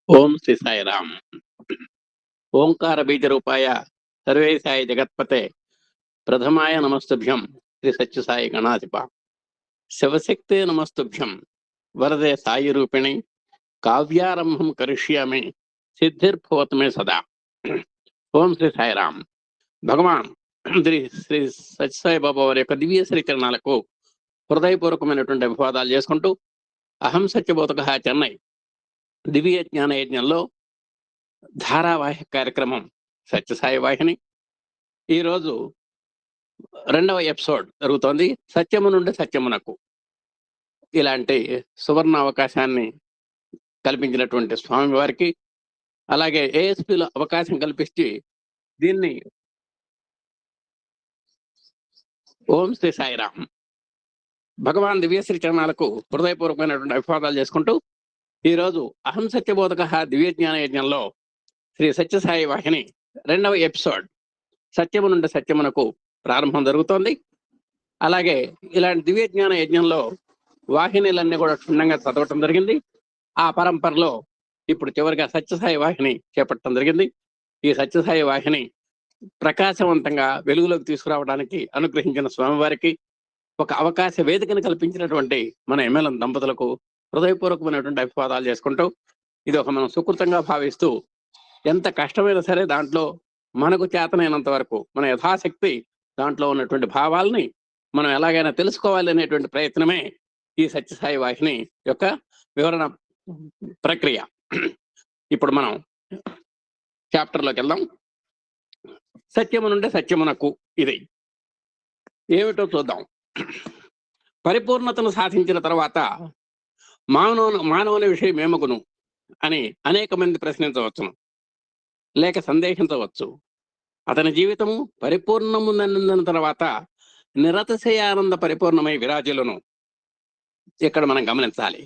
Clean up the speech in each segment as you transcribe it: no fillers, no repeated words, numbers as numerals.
ఓం శ్రీ సాయిరామ్. ఓంకార బీజ రూపాయ సర్వేశాయ జగత్పతే ప్రథమాయ నమస్తుభ్యం శ్రీ సత్యసాయి గణాధిప శివశక్తే నమస్తుభ్యం వరదే సాయి రూపిణి కావ్యారంభం కరిష్యామి సిద్ధిర్భవతు మే సదా. ఓం శ్రీ సాయిరామ్. భగవాన్ శ్రీ సత్యసాయి బాబా వారి యొక్క దివ్య శ్రీచరణాలకు హృదయపూర్వకమైనటువంటి అభివాదాలు చేసుకుంటూ అహం సత్యబోధక చెన్నై దివ్య జ్ఞాన యజ్ఞంలో ధారావాహిక కార్యక్రమం సత్యసాయి వాహిని ఈరోజు 2వ ఎపిసోడ్ జరుగుతోంది. సత్యము నుండి సత్యమునకు. ఇలాంటి సువర్ణ అవకాశాన్ని కల్పించినటువంటి స్వామి వారికి, అలాగే ఏఎస్పీలో అవకాశం కల్పించి దీన్ని ఓం శ్రీ సాయిరామ్ భగవాన్ దివ్యశ్రీ చరణాలకు హృదయపూర్వకమైనటువంటి అభివాదాలు చేసుకుంటూ ఈరోజు అహం సత్యబోధక దివ్య జ్ఞాన యజ్ఞంలో శ్రీ సత్యసాయి వాహిని 2వ ఎపిసోడ్ సత్యము నుండి సత్యమునకు ప్రారంభం జరుగుతోంది. అలాగే ఇలాంటి దివ్య జ్ఞాన యజ్ఞంలో వాహినీలన్నీ కూడా క్షుణ్ణంగా చదవటం జరిగింది. ఆ పరంపరలో ఇప్పుడు చివరిగా సత్యసాయి వాహిని చేపట్టడం జరిగింది. ఈ సత్యసాయి వాహిని ప్రకాశవంతంగా వెలుగులోకి తీసుకురావడానికి అనుగ్రహించిన స్వామివారికి, ఒక అవకాశ వేదికను కల్పించినటువంటి మన ఎమ్మెల్యే దంపతులకు హృదయపూర్వకమైనటువంటి అభివాదాలు చేసుకుంటూ, ఇది ఒక మనం సుకృతంగా భావిస్తూ, ఎంత కష్టమైనా సరే దాంట్లో మనకు చేతనైనంత వరకు మన యథాశక్తి దాంట్లో ఉన్నటువంటి భావాల్ని మనం ఎలాగైనా తెలుసుకోవాలి అనేటువంటి ప్రయత్నమే ఈ సత్యసాయి వాహిని యొక్క వివరణ ప్రక్రియ. ఇప్పుడు మనం చాప్టర్లోకి వెళ్దాం. సత్యము నుండి సత్యమునకు ఇది ఏమిటో చూద్దాం. పరిపూర్ణతను సాధించిన తర్వాత మానవుని విషయం ఏమగును అని అనేక మంది ప్రశ్నించవచ్చును, లేక సందేహించవచ్చు. అతని జీవితము పరిపూర్ణముందన్న తర్వాత నిరతిశయానంద పరిపూర్ణమై విరాజులను ఇక్కడ మనం గమనించాలి.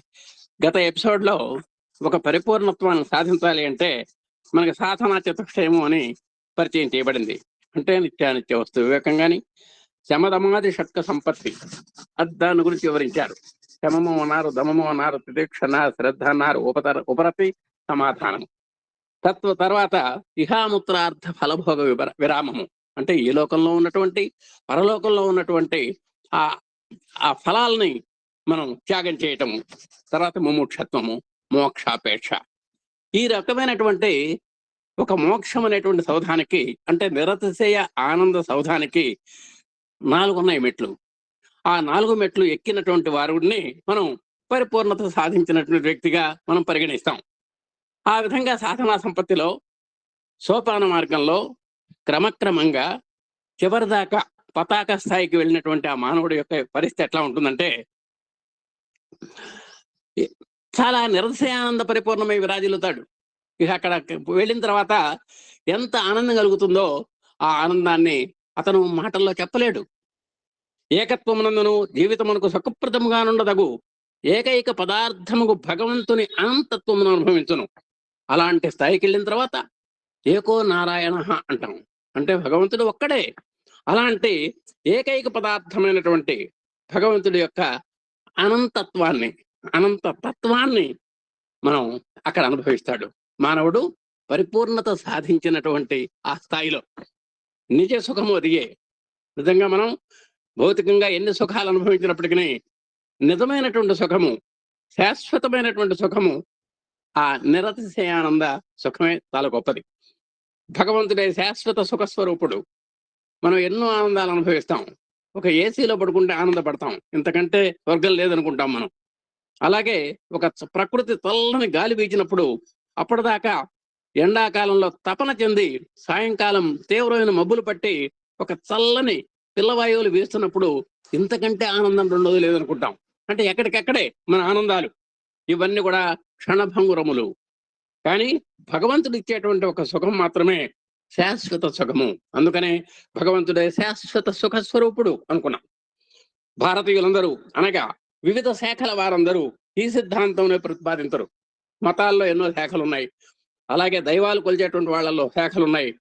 గత ఎపిసోడ్లో ఒక పరిపూర్ణత్వాన్ని సాధించాలి అంటే మనకి సాధనా చతుష్టయము అని పరిచయం చేయబడింది. అంటే నిత్యానిత్య వస్తు వివేకం కానీ, శమదమాది షట్క సంపత్తి దాని గురించి వివరించారు. శమము అన్నారు, దమము అన్నారు, ప్రదీక్షణ, శ్రద్ధ అన్నారు, ఉపరతి, సమాధానము. తర్వాత ఇహాముత్రార్థ ఫలభోగ విరామము అంటే ఈ లోకంలో ఉన్నటువంటి పరలోకంలో ఉన్నటువంటి ఆ ఫలాల్ని మనం త్యాగం చేయటము. తర్వాత ముముక్షత్వము, మోక్షాపేక్ష. ఈ రకమైనటువంటి ఒక మోక్షం అనేటువంటి సౌధానికి, అంటే నిరతిశయ ఆనంద సౌధానికి 4 ఉన్నాయి మెట్లు. ఆ 4 మెట్లు ఎక్కినటువంటి వారిని మనం పరిపూర్ణత సాధించినటువంటి వ్యక్తిగా మనం పరిగణిస్తాం. ఆ విధంగా సాధనా సంపత్తిలో సోపాన మార్గంలో క్రమక్రమంగా చివరిదాకా పతాక స్థాయికి వెళ్ళినటువంటి ఆ మానవుడి యొక్క పరిస్థితి ఎట్లా ఉంటుందంటే, చాలా నిరతిశయానంద పరిపూర్ణమై విరాజిల్లుతాడు. ఇక అక్కడ వెళ్ళిన తర్వాత ఎంత ఆనందం కలుగుతుందో ఆ ఆనందాన్ని అతను మాటల్లో చెప్పలేడు. ఏకత్వమునందును జీవితమునకు సుఖప్రదముగా నుండదగు ఏకైక పదార్థముకు భగవంతుని అనంతత్వమును అనుభవించును. అలాంటి స్థాయికి వెళ్ళిన తర్వాత ఏకో నారాయణ అంటాం, అంటే భగవంతుడు ఒక్కడే. అలాంటి ఏకైక పదార్థమైనటువంటి భగవంతుడి యొక్క అనంత తత్వాన్ని మనం అక్కడ అనుభవిస్తాడు మానవుడు. పరిపూర్ణత సాధించినటువంటి ఆ స్థాయిలో నిజ సుఖము అదిగే. నిజంగా మనం భౌతికంగా ఎన్ని సుఖాలు అనుభవించినప్పటికీ నిజమైనటువంటి సుఖము, శాశ్వతమైనటువంటి సుఖము, ఆ నిరతిశయానంద సుఖమే చాలా గొప్పది. భగవంతుడే శాశ్వత సుఖస్వరూపుడు. మనం ఎన్నో ఆనందాలు అనుభవిస్తాం. ఒక ఏసీలో పడుకుంటే ఆనందపడతాం, ఇంతకంటే స్వర్గం లేదనుకుంటాం మనం. అలాగే ఒక ప్రకృతి చల్లని గాలి వీచినప్పుడు, అప్పటిదాకా ఎండాకాలంలో తపన చెంది సాయంకాలం తీవ్రమైన మబ్బులు పట్టి ఒక చల్లని పిల్లవాయువులు వీస్తున్నప్పుడు ఇంతకంటే ఆనందం రెండోది లేదనుకుంటాం. అంటే ఎక్కడికెక్కడే మన ఆనందాలు. ఇవన్నీ కూడా క్షణభంగురములు. కానీ భగవంతుడు ఇచ్చేటువంటి ఒక సుఖం మాత్రమే శాశ్వత సుఖము. అందుకనే భగవంతుడే శాశ్వత సుఖ స్వరూపుడు అనుకున్నాం. భారతీయులందరూ అనగా వివిధ శాఖల వారందరూ ఈ సిద్ధాంతంలో ప్రతిపాదించరు. మతాల్లో ఎన్నో శాఖలు ఉన్నాయి, అలాగే దైవాలు కొలిచేటువంటి వాళ్ళల్లో శాఖలు ఉన్నాయి,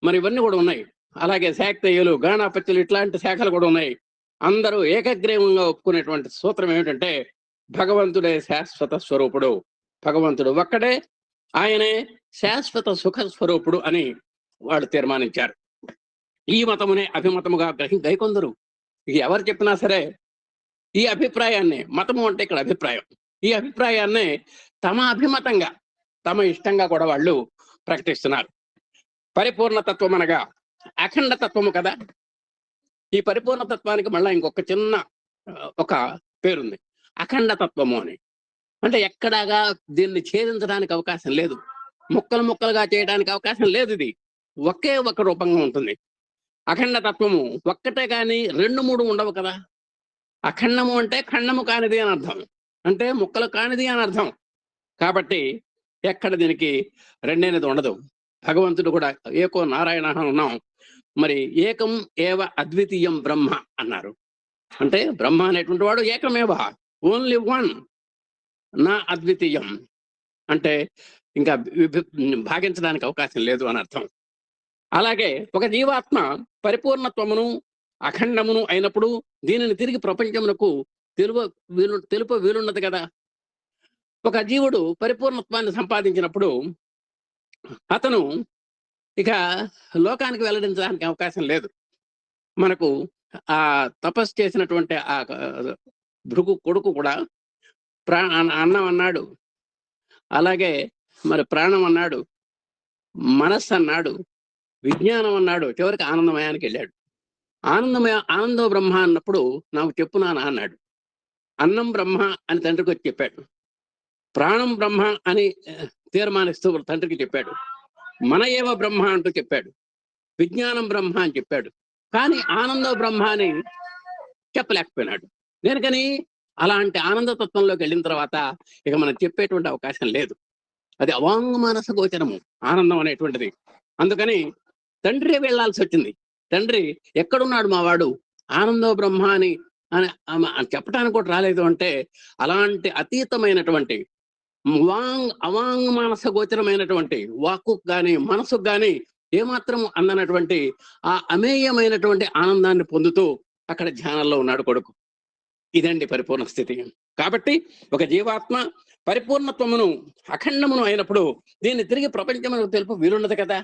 మరి ఇవన్నీ కూడా ఉన్నాయి. అలాగే శాక్తేయులు, గాణాపత్యులు ఇట్లాంటి శాఖలు కూడా ఉన్నాయి. అందరూ ఏకగ్రీవంగా ఒప్పుకునేటువంటి సూత్రం ఏమిటంటే భగవంతుడే శాశ్వత స్వరూపుడు, భగవంతుడు ఒక్కడే ఆయనే శాశ్వత సుఖ స్వరూపుడు అని వాళ్ళు తీర్మానించారు. ఈ మతమునే అభిమతముగా గైకొందరు. ఎవరు చెప్పినా సరే ఈ అభిప్రాయాన్ని, మతము అంటే ఇక్కడ అభిప్రాయం, ఈ అభిప్రాయాన్నే తమ అభిమతంగా, తమ ఇష్టంగా కూడా వాళ్ళు ప్రకటిస్తున్నారు. పరిపూర్ణతత్వం అనగా అఖండతత్వము కదా. ఈ పరిపూర్ణతత్వానికి మళ్ళీ ఇంకొక చిన్న ఒక పేరుంది, అఖండతత్వము అని. అంటే ఎక్కడాగా దీన్ని ఛేదించడానికి అవకాశం లేదు, ముక్కలు ముక్కలుగా చేయడానికి అవకాశం లేదు. ఇది ఒకే ఒక రూపంగా ఉంటుంది. అఖండతత్వము ఒక్కటే కానీ 2, 3 ఉండవు కదా. అఖండము అంటే ఖండము కానిది అని అర్థం, అంటే ముక్కలు కానిది అని అర్థం. కాబట్టి ఎక్కడ దీనికి రెండేనది ఉండదు. భగవంతుడు కూడా ఏకో నారాయణ ఉన్నాం, మరి ఏకం ఏవ అద్వితీయం బ్రహ్మ అన్నారు. అంటే బ్రహ్మ అనేటువంటి వాడు ఏకమేవ, ఓన్లీ వన్, నా అద్వితీయం అంటే ఇంకా భాగించడానికి అవకాశం లేదు అని అర్థం. అలాగే ఒక జీవాత్మ పరిపూర్ణత్వమును అఖండమును అయినప్పుడు దీనిని తిరిగి ప్రపంచమునకు తెలుప వీలున్నది కదా. ఒక జీవుడు పరిపూర్ణత్వాన్ని సంపాదించినప్పుడు అతను ఇక లోకానికి వెల్లడించడానికి అవకాశం లేదు. మనకు ఆ తపస్సు చేసినటువంటి ఆ భృగు కొడుకు కూడా అన్నం అన్నాడు, అలాగే మరి ప్రాణం అన్నాడు, మనస్సు అన్నాడు, విజ్ఞానం అన్నాడు, చివరికి ఆనందమయానికి వెళ్ళాడు. ఆనందో బ్రహ్మ అన్నప్పుడు నాకు చెప్పు నాన్న అన్నాడు. అన్నం బ్రహ్మ అని తండ్రికి వచ్చి చెప్పాడు. ప్రాణం బ్రహ్మ అని తీర్మానిస్తూ తండ్రికి చెప్పాడు. మన ఏవ బ్రహ్మ అంటూ చెప్పాడు. విజ్ఞానం బ్రహ్మ అని చెప్పాడు. కానీ ఆనందో బ్రహ్మ అని చెప్పలేకపోయినాడు. దేనికని? అలాంటి ఆనందతత్వంలోకి వెళ్ళిన తర్వాత ఇక మనం చెప్పేటువంటి అవకాశం లేదు. అది అవాంగ మానస గోచరము ఆనందం అనేటువంటిది. అందుకని తండ్రి వెళ్ళాల్సి వచ్చింది. తండ్రి ఎక్కడున్నాడు మా వాడు, ఆనందో బ్రహ్మ అని చెప్పడానికి కూడా రాలేదు. అంటే అలాంటి అతీతమైనటువంటి అవాంగ మానస గోచరమైనటువంటి వాక్కు కానీ మనసుకు కానీ ఏమాత్రం అందనటువంటి ఆ అమేయమైనటువంటి ఆనందాన్ని పొందుతూ అక్కడ ధ్యానంలో ఉన్నాడు కొడుకు. ఇదండి పరిపూర్ణ స్థితి. కాబట్టి ఒక జీవాత్మ పరిపూర్ణత్వమును అఖండమును అయినప్పుడు దీన్ని తిరిగి ప్రపంచమునకు తెలుపు వీలున్నది కదా,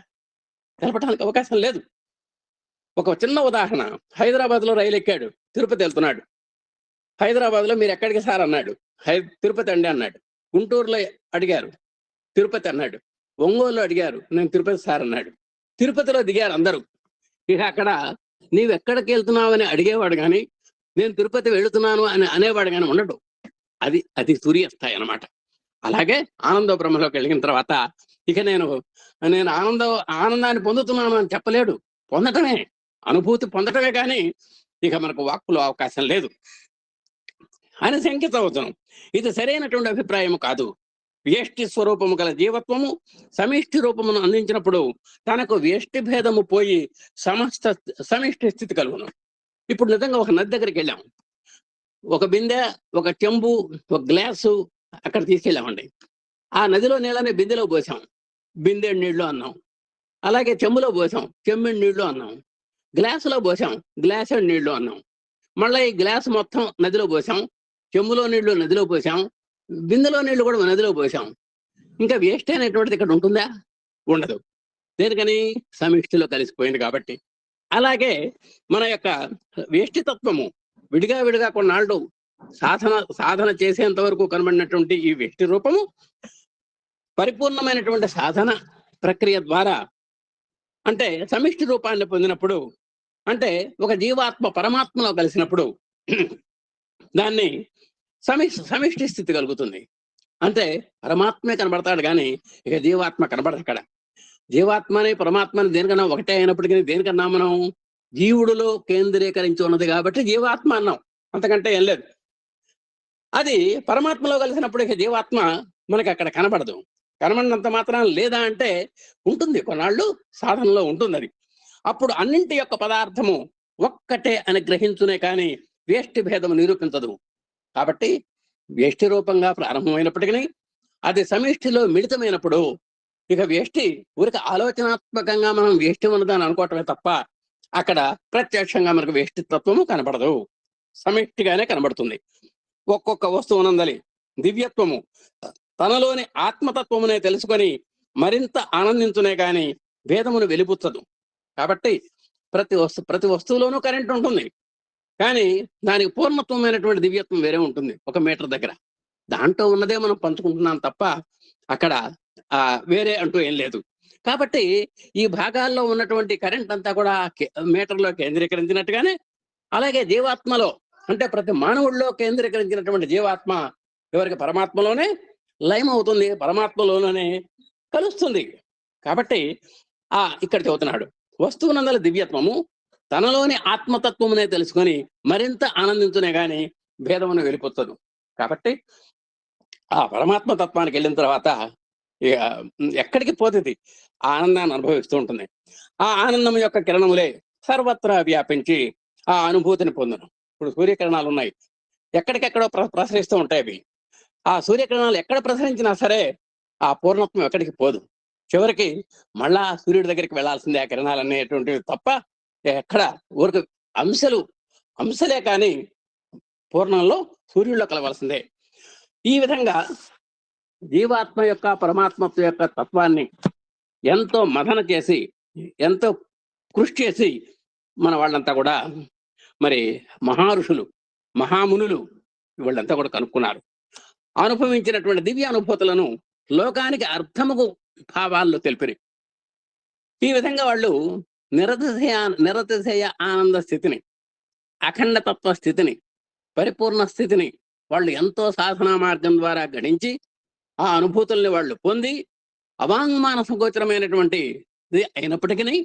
తెలపడానికి అవకాశం లేదు. ఒక చిన్న ఉదాహరణ, హైదరాబాద్లో రైలు ఎక్కాడు, తిరుపతి వెళ్తున్నాడు. హైదరాబాద్లో మీరు ఎక్కడికి సార్ అన్నాడు, తిరుపతి అండి అన్నాడు. గుంటూరులో అడిగారు, తిరుపతి అన్నాడు. ఒంగోలులో అడిగారు, నేను తిరుపతి సార్ అన్నాడు. తిరుపతిలో దిగారు అందరూ. ఇక అక్కడ నీవు ఎక్కడికి వెళ్తున్నావు అని అడిగేవాడు కానీ నేను తిరుపతి వెళుతున్నాను అని అనేవాడు కానీ ఉండడు. అది సూర్యస్థాయి అన్నమాట. అలాగే ఆనంద బ్రహ్మలోకి వెళ్ళిన తర్వాత ఇక నేను ఆనందాన్ని పొందుతున్నాను అని చెప్పలేడు. పొందటమే, అనుభూతి పొందటమే కానీ ఇక మనకు వాక్కులో అవకాశం లేదు అని శంకితవచనం. ఇది సరైనటువంటి అభిప్రాయం కాదు. వ్యష్టి స్వరూపము గల జీవత్వము సమిష్టి రూపమును అందించినప్పుడు తనకు వ్యష్టి భేదము పోయి సమిష్టి స్థితి కలుగును. ఇప్పుడు నిజంగా ఒక నది దగ్గరికి వెళ్ళాం, ఒక బిందె, ఒక చెంబు, ఒక గ్లాసు అక్కడ తీసుకెళ్ళామండి. ఆ నదిలో నీళ్ళని బిందెలో పోసాం, బిందె నీళ్లు అన్నాం. అలాగే చెంబులో పోసాం, చెంబుడి నీళ్లు అన్నాం. గ్లాసులో పోసాం, గ్లాసు నీళ్లు అన్నాం. మళ్ళీ ఈ గ్లాసు మొత్తం నదిలో పోసాం, చెంబులో నీళ్లు నదిలో పోసాం, బిందెలో నీళ్లు కూడా నదిలో పోసాం. ఇంకా వేస్ట్ అనేటువంటిది ఇక్కడ ఉంటుందా? ఉండదు. దేనికని? సమిష్టిలో కలిసిపోయింది కాబట్టి. అలాగే మన యొక్క వేష్టితత్వము విడిగా కొన్నాళ్ళు సాధన చేసేంత వరకు కనబడినటువంటి ఈ వ్యక్తి రూపము పరిపూర్ణమైనటువంటి సాధన ప్రక్రియ ద్వారా, అంటే సమిష్టి రూపాన్ని పొందినప్పుడు, అంటే ఒక జీవాత్మ పరమాత్మలో కలిసినప్పుడు దాన్ని సమిష్టి స్థితి కలుగుతుంది. అంటే పరమాత్మే కనబడతాడు కానీ ఇక జీవాత్మ కనబడదు. అక్కడ జీవాత్మని పరమాత్మని దేనికన్నా ఒకటే అయినప్పటికీ దేనికన్నా మనం జీవుడిలో కేంద్రీకరించి ఉన్నది కాబట్టి జీవాత్మ అన్నాం, అంతకంటే ఏం లేదు. అది పరమాత్మలో కలిసినప్పుడు ఇక జీవాత్మ మనకి అక్కడ కనబడదు. కనబడినంత మాత్రం లేదా అంటే ఉంటుంది, కొన్నాళ్ళు సాధనలో ఉంటుంది. అది అప్పుడు అన్నింటి యొక్క పదార్థము ఒక్కటే అని గ్రహించునే కానీ వేష్టి భేదము నిరూపించదు. కాబట్టి వేష్టి రూపంగా ప్రారంభమైనప్పటికీ అది సమిష్టిలో మిళితమైనప్పుడు ఇక వేష్టి ఊరికి ఆలోచనాత్మకంగా మనం వేష్టి ఉన్నదని అనుకోవటమే తప్ప అక్కడ ప్రత్యక్షంగా మనకు వేష్టితత్వము కనబడదు, సమిష్టిగానే కనబడుతుంది. ఒక్కొక్క వస్తువు నందలి దివ్యత్వము తనలోని ఆత్మతత్వమునే తెలుసుకొని మరింత ఆనందించునే గాని భేదమును వెలిపుచ్చదు. కాబట్టి ప్రతి వస్తువులోనూ కరెంట్ ఉంటుంది, కానీ దానికి పూర్ణత్వమైనటువంటి దివ్యత్వం వేరే ఉంటుంది. 1 మీటర్ దగ్గర దాంట్లో ఉన్నదే మనం పంచుకుంటున్నాం తప్ప అక్కడ వేరే అంటూ ఏం లేదు. కాబట్టి ఈ భాగాల్లో ఉన్నటువంటి కరెంట్ అంతా కూడా మీటర్లో కేంద్రీకరించినట్టుగానే, అలాగే జీవాత్మలో అంటే ప్రతి మానవుడిలో కేంద్రీకరించినటువంటి జీవాత్మ ఎవరికి పరమాత్మలోనే లయమవుతుంది, పరమాత్మలోనే కలుస్తుంది. కాబట్టి ఇక్కడ చెబుతున్నాడు, వస్తువునందల దివ్యత్వము తనలోని ఆత్మతత్వమునే తెలుసుకొని మరింత ఆనందించునే గాని భేదమును వెళ్ళిపోతుంది. కాబట్టి ఆ పరమాత్మ తత్వానికి వెళ్ళిన తర్వాత ఎక్కడికి పోతుంది ఆనందాన్ని అనుభవిస్తూ ఉంటుంది. ఆ ఆనందం యొక్క కిరణములే సర్వత్రా వ్యాపించి ఆ అనుభూతిని పొందును. ఇప్పుడు సూర్యకిరణాలు ఉన్నాయి, ఎక్కడికెక్కడో ప్రసరిస్తూ ఉంటాయి. అవి ఆ సూర్యకిరణాలు ఎక్కడ ప్రసరించినా సరే ఆ పూర్ణత్వం ఎక్కడికి పోదు. చివరికి మళ్ళా సూర్యుడి దగ్గరికి వెళ్లాల్సిందే ఆ కిరణాలు అనేటువంటివి తప్ప ఎక్కడ ఊరికి అంశలే కానీ పూర్ణంలో సూర్యుడిలో కలవాల్సిందే. ఈ విధంగా జీవాత్మ యొక్క పరమాత్మత్వ యొక్క తత్వాన్ని ఎంతో మదన చేసి, ఎంతో కృషి చేసి మన వాళ్ళంతా కూడా మరి మహారుషులు, మహామునులు వీళ్ళంతా కూడా కనుక్కున్నారు. అనుభవించినటువంటి దివ్య అనుభూతులను లోకానికి అర్థముకు భావాల్లో తెలిపిరి. ఈ విధంగా వాళ్ళు నిరతిశయ ఆనంద స్థితిని, అఖండతత్వ స్థితిని, పరిపూర్ణ స్థితిని వాళ్ళు ఎంతో సాధనా మార్గం ద్వారా గణించి ఆ అనుభూతుల్ని వాళ్ళు పొంది అవాంగ్మాన సంగోచరమైనటువంటి అయినప్పటికీ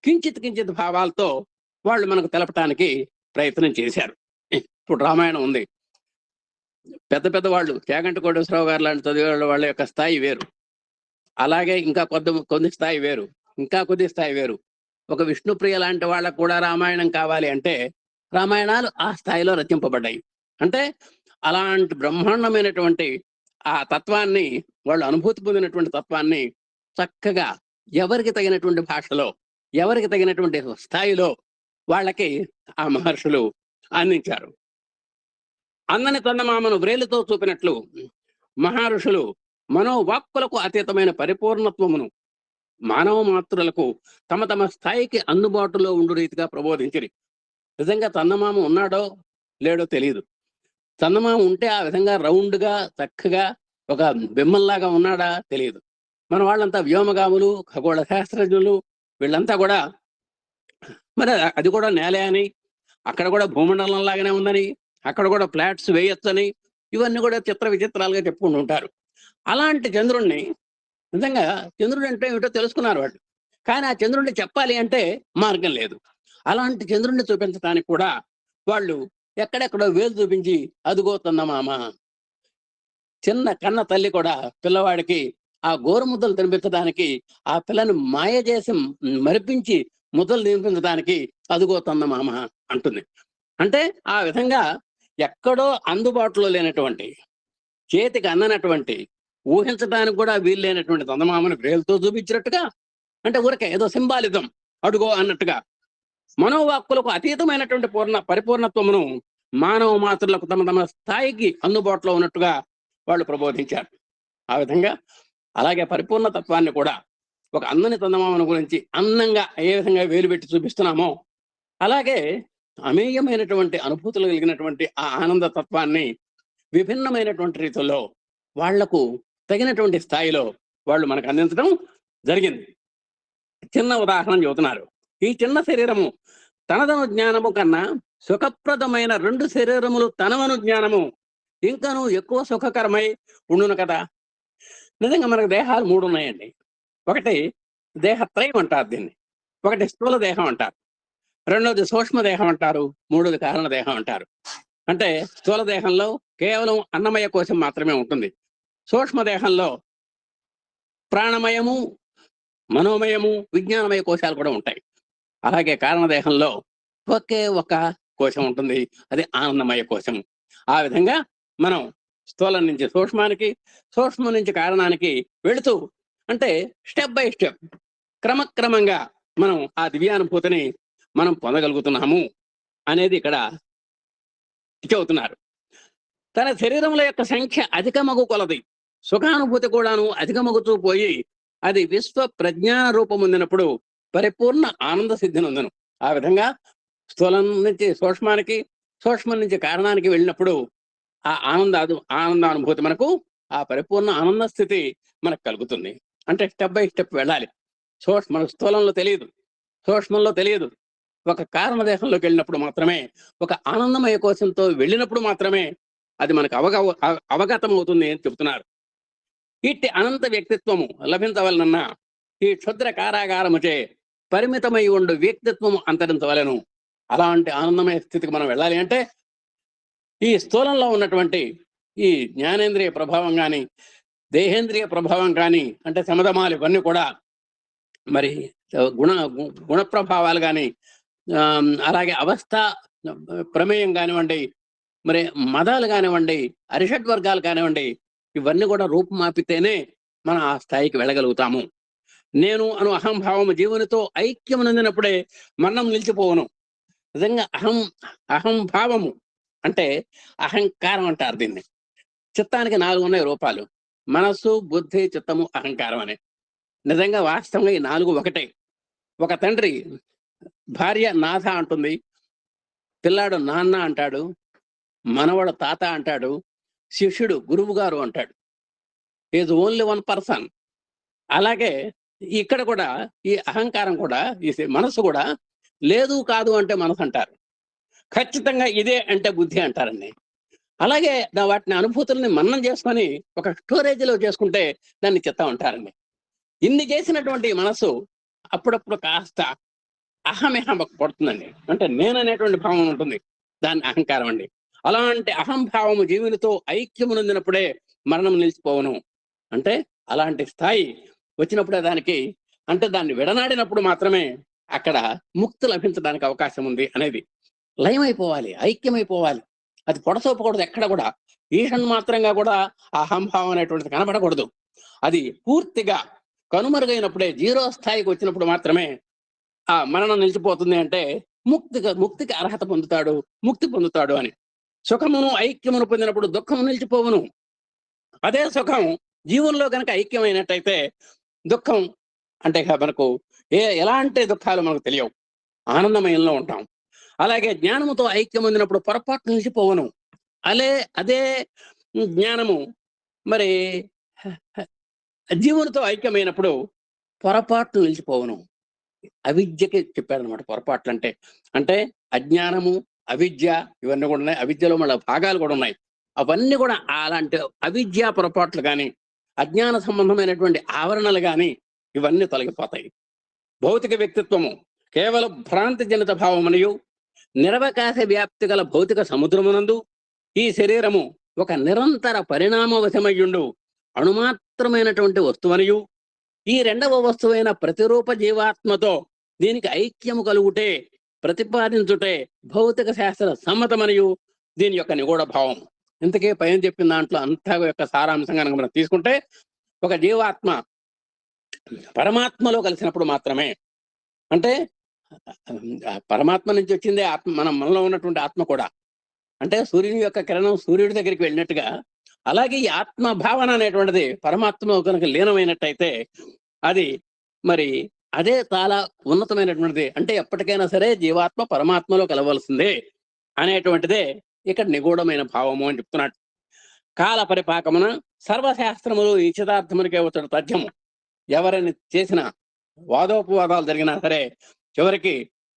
కించిత్ భావాలతో వాళ్ళు మనకు తెలపటానికి ప్రయత్నం చేశారు. ఇప్పుడు రామాయణం ఉంది, పెద్ద వాళ్ళు చాగంటి కోటేశ్వరరావు గారు లాంటి చదివే వాళ్ళ యొక్క స్థాయి వేరు, అలాగే ఇంకా కొద్ది స్థాయి వేరు, ఇంకా కొద్ది స్థాయి వేరు. ఒక విష్ణుప్రియ లాంటి వాళ్ళకు కూడా రామాయణం కావాలి అంటే రామాయణాలు ఆ స్థాయిలో రచింపబడ్డాయి. అంటే అలాంటి బ్రహ్మాండమైనటువంటి ఆ తత్వాన్ని వాళ్ళు అనుభూతి పొందినటువంటి తత్వాన్ని చక్కగా ఎవరికి తగినటువంటి భాషలో, ఎవరికి తగినటువంటి స్థాయిలో వాళ్ళకి ఆ మహర్షులు అందించారు. అందని చందమామను వ్రేలుతో చూపినట్లు మహర్షులు మనోవాక్కులకు అతీతమైన పరిపూర్ణత్వమును మానవ మాతృలకు తమ తమ స్థాయికి అందుబాటులో ఉండు రీతిగా ప్రబోధించిరి. నిజంగా చందమామ ఉన్నాడో లేడో తెలియదు. చందమామ ఉంటే ఆ విధంగా రౌండ్గా చక్కగా ఒక బిమ్మల్లాగా ఉన్నాడా తెలియదు. మన వాళ్ళంతా వ్యోమగాములు, ఖగోళ శాస్త్రజ్ఞులు, వీళ్ళంతా కూడా మరి అది కూడా నేలే అని, అక్కడ కూడా భూమండలం లాగానే ఉందని, అక్కడ కూడా ఫ్లాట్స్ వేయొచ్చని, ఇవన్నీ కూడా చిత్ర విచిత్రాలుగా చెప్పుకుంటూ ఉంటారు. అలాంటి చంద్రుణ్ణి నిజంగా చంద్రుడు అంటే ఏమిటో తెలుసుకున్నారు వాళ్ళు, కానీ ఆ చంద్రుడిని చెప్పాలి అంటే మార్గం లేదు. అలాంటి చంద్రుడిని చూపించడానికి కూడా వాళ్ళు ఎక్కడెక్కడో వేలు చూపించి అదుగో చందమామ, చిన్న కన్న తల్లి కూడా పిల్లవాడికి ఆ గోరు ముద్దలు తినిపించడానికి, ఆ పిల్లని మాయ చేసి మరిపించి ముద్దలు తినిపించడానికి అదుగో చందమామ అంటుంది. అంటే ఆ విధంగా ఎక్కడో అందుబాటులో లేనటువంటి, చేతికి అందనటువంటి, ఊహించడానికి కూడా వీలు లేనటువంటి చందమామని వేలుతో చూపించినట్టుగా, అంటే ఊరికే ఏదో సింబాలిజం అడుగో అన్నట్టుగా మనోవాక్కులకు అతీతమైనటువంటి పరిపూర్ణత్వమును మానవ మాతృలకు తమ తమ స్థాయికి అందుబాటులో ఉన్నట్టుగా వాళ్ళు ప్రబోధించారు. ఆ విధంగా అలాగే పరిపూర్ణ తత్వాన్ని కూడా ఒక అందని చందమామను గురించి అందంగా ఏ విధంగా వేలు పెట్టి చూపిస్తున్నామో, అలాగే అమేయమైనటువంటి అనుభూతులు కలిగినటువంటి ఆ ఆనంద తత్వాన్ని విభిన్నమైనటువంటి రీతిలో వాళ్లకు తగినటువంటి స్థాయిలో వాళ్ళు మనకు అందించడం జరిగింది. చిన్న ఉదాహరణ చెబుతున్నారు. ఈ చిన్న శరీరము తనదను జ్ఞానము కన్నా సుఖప్రదమైన 2 శరీరములు తనవను జ్ఞానము ఇంకనూ ఎక్కువ సుఖకరమై ఉండును కదా. నిజంగా మనకు దేహాలు 3 ఉన్నాయండి. ఒకటి దేహత్రయం అంటారు దీన్ని, ఒకటి స్థూల దేహం అంటారు, రెండోది సూక్ష్మ దేహం అంటారు, మూడోది కారణ దేహం అంటారు. అంటే స్థూల దేహంలో కేవలం అన్నమయ కోశం మాత్రమే ఉంటుంది. సూక్ష్మ దేహంలో ప్రాణమయము, మనోమయము, విజ్ఞానమయ కోశాలు కూడా ఉంటాయి. అలాగే కారణదేహంలో ఒకే ఒక కోశం ఉంటుంది, అది ఆనందమయ కోశం. ఆ విధంగా మనం స్థూలం నుంచి సూక్ష్మానికి, సూక్ష్మం నుంచి కారణానికి వెళుతూ, అంటే స్టెప్ బై స్టెప్ క్రమక్రమంగా మనం ఆ దివ్యానుభూతిని మనం పొందగలుగుతున్నాము అనేది ఇక్కడ చెబుతున్నారు. తన శరీరముల యొక్క సంఖ్య అధికమగు కొలది సుఖానుభూతి కూడాను అధికమగుతూ పోయి అది విశ్వ ప్రజ్ఞాన రూపం పొందినప్పుడు పరిపూర్ణ ఆనంద సిద్ధిని ఉందను. ఆ విధంగా స్థూలం నుంచి సూక్ష్మానికి, సూక్ష్మం నుంచి కారణానికి వెళ్ళినప్పుడు ఆ ఆనందానుభూతి మనకు, ఆ పరిపూర్ణ ఆనంద స్థితి మనకు కలుగుతుంది. అంటే స్టెప్ బై స్టెప్ వెళ్ళాలి. మనకు స్థూలంలో తెలియదు, సూక్ష్మంలో తెలియదు. ఒక కారణ దేశంలోకి వెళ్ళినప్పుడు మాత్రమే, ఒక ఆనందమయ కోశంతో వెళ్ళినప్పుడు మాత్రమే అది మనకు అవగతం అవుతుంది అని చెబుతున్నారు. ఇట్టి అనంత వ్యక్తిత్వము లభించవలనన్నా ఈ క్షుద్ర కారాగారముచే పరిమితమై ఉండు వ్యక్తిత్వము అంతరించవలను. అలాంటి ఆనందమయ స్థితికి మనం వెళ్ళాలి అంటే ఈ స్థూలంలో ఉన్నటువంటి ఈ జ్ఞానేంద్రియ ప్రభావం కానీ, దేహేంద్రియ ప్రభావం కానీ, అంటే శమధమాలు ఇవన్నీ కూడా మరి గుణ ప్రభావాలు కానీ, అలాగే అవస్థ ప్రమేయం కానివ్వండి, మరి మదాలు కానివ్వండి, అరిషడ్ వర్గాలు కానివ్వండి, ఇవన్నీ కూడా రూపుమాపితేనే మనం ఆ స్థాయికి వెళ్ళగలుగుతాము. నేను అను అహంభావము జీవునితో ఐక్యమునందినప్పుడే మరణం నిలిచిపోవను. నిజంగా అహంభావము అంటే అహంకారం అంటారు దీన్ని. చిత్తానికి 4 ఉన్నాయి రూపాలు: మనస్సు, బుద్ధి, చిత్తము, అహంకారం అని. నిజంగా వాస్తవంగా ఈ 4 ఒకటే. ఒక తండ్రి భార్య నాథ అంటుంది, పిల్లాడు నాన్న అంటాడు, మనవడు తాత అంటాడు, శిష్యుడు గురువు గారు అంటాడు. Is only one person. అలాగే ఇక్కడ కూడా ఈ అహంకారం కూడా, ఈ మనసు కూడా లేదు కాదు అంటే మనసు అంటారు, ఖచ్చితంగా ఇదే అంటే బుద్ధి అంటారండి. అలాగే వాటిని అనుభూతుల్ని మన్నం చేసుకొని ఒక స్టోరేజ్లో చేసుకుంటే దాన్ని చిత్తం అంటారండి. ఇన్ని చేసినటువంటి మనసు అప్పుడప్పుడు కాస్త అహమిహం పడుతుందండి. అంటే నేననేటువంటి భావం ఉంటుంది, దాన్ని అహంకారం అండి. అలాంటి అహంభావము జీవునితో ఐక్యమునందినప్పుడే మరణం నిలిచిపోవను. అంటే అలాంటి స్థాయి వచ్చినప్పుడే దానికి, అంటే దాన్ని విడనాడినప్పుడు మాత్రమే అక్కడ ముక్తి లభించడానికి అవకాశం ఉంది అనేది. లయమైపోవాలి, ఐక్యమైపోవాలి. అది పొడసోపకూడదు ఎక్కడ కూడా. ఈషన్ మాత్రంగా కూడా అహంభావం అనేటువంటిది కనబడకూడదు. అది పూర్తిగా కనుమరుగైనప్పుడే, జీరో స్థాయికి వచ్చినప్పుడు మాత్రమే ఆ మరణం నిలిచిపోతుంది. అంటే ముక్తికి అర్హత పొందుతాడు, ముక్తి పొందుతాడు అని. సుఖమును ఐక్యమును పొందినప్పుడు దుఃఖము నిలిచిపోవును. అదే సుఖం జీవుల్లో కనుక ఐక్యమైనట్టయితే దుఃఖం అంటే మనకు ఎలాంటి దుఃఖాలు మనకు తెలియవు, ఆనందమయంలో ఉంటాం. అలాగే జ్ఞానముతో ఐక్యం పొందినప్పుడు పొరపాటు నిలిచిపోవను. అదే జ్ఞానము మరి జీవునితో ఐక్యమైనప్పుడు పొరపాట్లు నిలిచిపోవను. అవిద్యకి చెప్పారనమాట పొరపాట్లు అంటే. అంటే అజ్ఞానము, అవిద్య ఇవన్నీ కూడా ఉన్నాయి. అవిద్యలో మళ్ళీ భాగాలు కూడా ఉన్నాయి. అవన్నీ కూడా అలాంటి అవిద్యా పొరపాట్లు కానీ, అజ్ఞాన సంబంధమైనటువంటి ఆవరణలు కానీ ఇవన్నీ తొలగిపోతాయి. భౌతిక వ్యక్తిత్వము కేవలం భ్రాంతి జనిత భావమనియు నిరవకాశ వ్యాప్తి గల భౌతిక సముద్రమునందు ఈ శరీరము ఒక నిరంతర పరిణామవశమయ్యుండు అణుమాత్రమైనటువంటి వస్తువనియు, ఈ రెండవ వస్తువైన ప్రతిరూప జీవాత్మతో దీనికి ఐక్యము కలుగుటే ప్రతిపాదించుటే భౌతిక శాస్త్ర సమ్మతమనియు దీని యొక్క నిగూఢ భావం. ఇంతకే పైన చెప్పిన దాంట్లో అంతా యొక్క సారాంశంగా మనం తీసుకుంటే, ఒక జీవాత్మ పరమాత్మలో కలిసినప్పుడు మాత్రమే, అంటే పరమాత్మ నుంచి వచ్చిందే ఆత్మ, మనలో ఉన్నటువంటి ఆత్మ కూడా. అంటే సూర్యుని యొక్క కిరణం సూర్యుడి దగ్గరికి వెళ్ళినట్టుగా, అలాగే ఈ ఆత్మ భావన అనేటువంటిది పరమాత్మ కనుక లీనమైనట్టయితే అది మరి అదే చాలా ఉన్నతమైనటువంటిది. అంటే ఎప్పటికైనా సరే జీవాత్మ పరమాత్మలో కలవలసిందే అనేటువంటిదే ఇక్కడ నిగూఢమైన భావము అని చెప్తున్నాడు. కాల పరిపాకమున సర్వశాస్త్రములు నిశ్చితార్థమునికే వచ్చాడు తథ్యము. ఎవరిని చేసిన వాదోపవాదాలు జరిగినా సరే చివరికి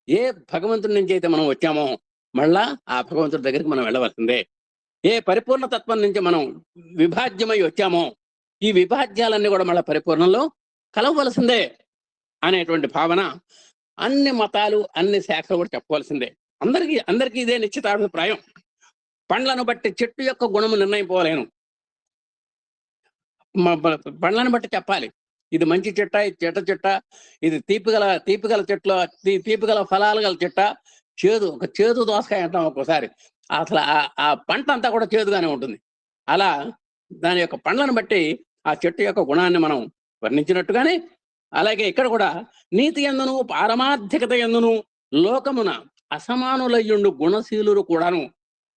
ఏ భగవంతుడి నుంచి అయితే మనం వచ్చామో మళ్ళా ఆ భగవంతుడి దగ్గరికి మనం వెళ్ళవలసిందే. ఏ పరిపూర్ణ తత్వం నుంచి మనం విభాజ్యమై వచ్చామో ఈ విభాజ్యాలన్నీ కూడా మళ్ళీ పరిపూర్ణంలో కలవవలసిందే అనేటువంటి భావన అన్ని మతాలు, అన్ని శాఖలు కూడా చెప్పవలసిందే. అందరికీ ఇదే నిశ్చితాభిప్రాయం. పండ్లను బట్టి చెట్టు యొక్క గుణము నిర్ణయించుకోలేను. పండ్లను బట్టి చెప్పాలి, ఇది మంచి చెట్ట, ఇది చెట్ట, ఇది తీపిగల చెట్లు, తీపిగల ఫలాలు గల చెట్ట, ఒక చేదు దోసకాయ అంటాం ఒక్కోసారి. అసలు ఆ పంట అంతా కూడా చేదుగానే ఉంటుంది. అలా దాని యొక్క పండ్లను బట్టి ఆ చెట్టు యొక్క గుణాన్ని మనం వర్ణించినట్టుగానే, అలాగే ఇక్కడ కూడా నీతి యందును పారమార్థికత యందును లోకమున అసమానులయ్యుండు గుణశీలురు కూడాను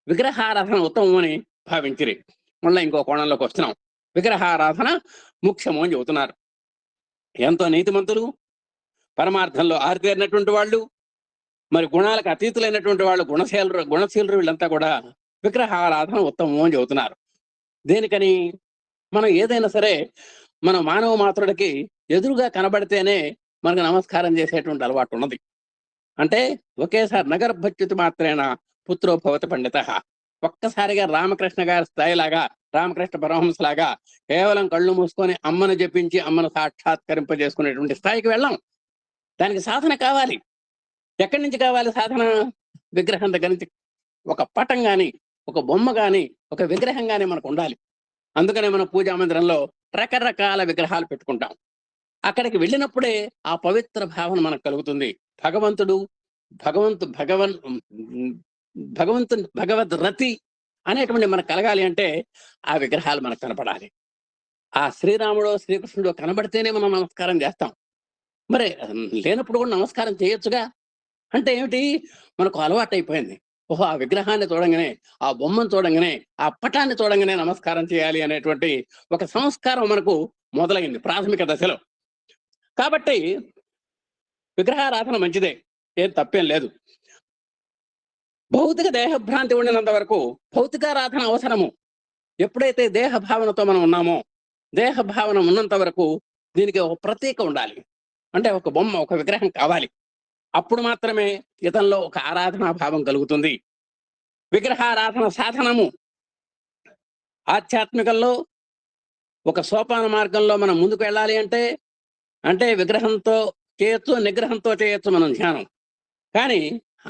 విగ్రహారాధన ఉత్తమమని భావించిరి. మళ్ళీ ఇంకో కోణంలోకి వస్తున్నాం. విగ్రహారాధన ముఖ్యము అని చెబుతున్నారు. ఎంతో నీతిమంతులు, పరమార్థంలో ఆరితేరినటువంటి వాళ్ళు, మరి గుణాలకు అతీతులైనటువంటి వాళ్ళు, గుణశీలురు వీళ్ళంతా కూడా విగ్రహారాధన ఉత్తమం అని చెబుతున్నారు. దేనికని? మనం ఏదైనా సరే మన మానవ మాత్రుడికి ఎదురుగా కనబడితేనే మనకు నమస్కారం చేసేటువంటి అలవాటు ఉన్నది. అంటే ఒకేసారి నగర్భచ్యుతి మాత్రేన పుత్రో భవతి పండిత. ఒక్కసారిగా రామకృష్ణ గారి స్థాయిలాగా, రామకృష్ణ పరమహంసలాగా కేవలం కళ్ళు మూసుకొని అమ్మను జపించి అమ్మను సాక్షాత్కరింపజేసుకునేటువంటి స్థాయికి వెళ్ళాం. దానికి సాధన కావాలి. ఎక్కడి నుంచి కావాలి సాధన? విగ్రహం దగ్గర నుంచి. ఒక పటం గాని, ఒక బొమ్మ గాని, ఒక విగ్రహం గాని మనకు ఉండాలి. అందుకనే మన పూజా మందిరంలో రకరకాల విగ్రహాలు పెట్టుకుంటాం. అక్కడికి వెళ్ళినప్పుడే ఆ పవిత్ర భావన మనకు కలుగుతుంది. భగవద్ రతి అనేటువంటి మనకు కలగాలి అంటే ఆ విగ్రహాలు మనకు కనపడాలి. ఆ శ్రీరాముడో శ్రీకృష్ణుడో కనబడితేనే మనం నమస్కారం చేస్తాం. మరి లేనప్పుడు కూడా నమస్కారం చేయొచ్చుగా. అంటే ఏమిటి? మనకు అలవాటు అయిపోయింది. ఓహో, ఆ విగ్రహాన్ని చూడంగానే, ఆ బొమ్మను చూడంగానే, ఆ పటాన్ని చూడంగానే నమస్కారం చేయాలి అనేటువంటి ఒక సంస్కారం మనకు మొదలైంది ప్రాథమిక దశలో. కాబట్టి విగ్రహారాధన మంచిదే, ఏం తప్పేం లేదు. భౌతిక దేహభ్రాంతి ఉండినంత వరకు భౌతికారాధన అవసరము. ఎప్పుడైతే దేహ భావనతో మనం ఉన్నామో, దేహ భావన ఉన్నంత వరకు దీనికి ఒక ప్రతీక ఉండాలి. అంటే ఒక బొమ్మ, ఒక విగ్రహం కావాలి. అప్పుడు మాత్రమే ఇతనిలో ఒక ఆరాధనా భావం కలుగుతుంది. విగ్రహారాధన సాధనము ఆధ్యాత్మికంలో ఒక సోపాన మార్గంలో మనం ముందుకు వెళ్ళాలి అంటే విగ్రహంతో చేయొచ్చు, నిగ్రహంతో చేయొచ్చు మనం ధ్యానం. కానీ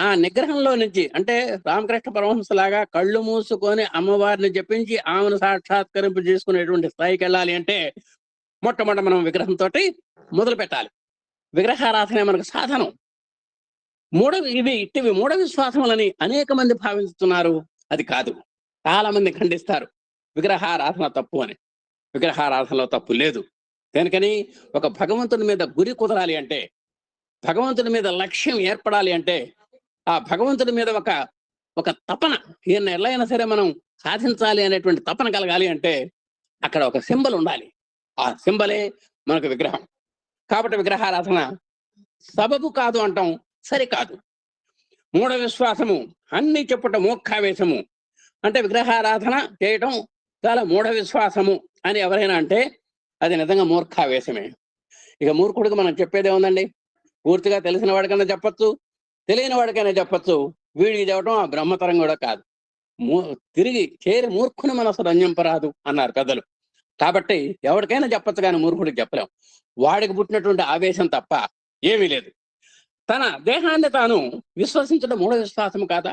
ఆ నిగ్రహంలో నుంచి, అంటే రామకృష్ణ పరమహంసలాగా కళ్ళు మూసుకొని అమ్మవారిని జపించి ఆమెను సాక్షాత్కరింపు చేసుకునేటువంటి స్థాయికి వెళ్ళాలి అంటే మొట్టమొదటి మనం విగ్రహంతో మొదలు పెట్టాలి. విగ్రహారాధనే మనకు సాధనం. ఇవి మూఢ విశ్వాసములని అనేక మంది భావిస్తున్నారు. అది కాదు. చాలా మంది ఖండిస్తారు విగ్రహారాధన తప్పు అని. విగ్రహారాధనలో తప్పు లేదు. దేనికని? ఒక భగవంతుని మీద గురి కుదరాలి అంటే, భగవంతుని మీద లక్ష్యం ఏర్పడాలి అంటే, ఆ భగవంతుడి మీద ఒక తపన, ఈయన ఎలా అయినా సరే మనం సాధించాలి అనేటువంటి తపన కలగాలి అంటే అక్కడ ఒక సింబల్ ఉండాలి. ఆ సింబలే మనకు విగ్రహం. కాబట్టి విగ్రహారాధన సబబు కాదు అంటాం, సరికాదు. మూఢ విశ్వాసము అన్ని చెప్పుట మోక్షావేశము. అంటే విగ్రహారాధన చేయటం చాలా మూఢ విశ్వాసము అని ఎవరైనా అంటే అది నిజంగా మూర్ఖావేశమే. ఇక మూర్ఖుడికి మనం చెప్పేదే ఉందండి. పూర్తిగా తెలిసిన వాడికైనా చెప్పచ్చు, తెలియని వాడికైనా చెప్పచ్చు. వీడికి చెప్పడం ఆ బ్రహ్మతరం కూడా కాదు. తిరిగి చేరి మూర్ఖుని మనసు రంజింపరాదు అన్నారు పెద్దలు. కాబట్టి ఎవరికైనా చెప్పచ్చు, కానీ మూర్ఖుడికి చెప్పలేం. వాడికి పుట్టినటువంటి ఆవేశం తప్ప ఏమీ లేదు. తన దేహాన్ని తాను విశ్వసించడం మూఢ విశ్వాసం కాదా?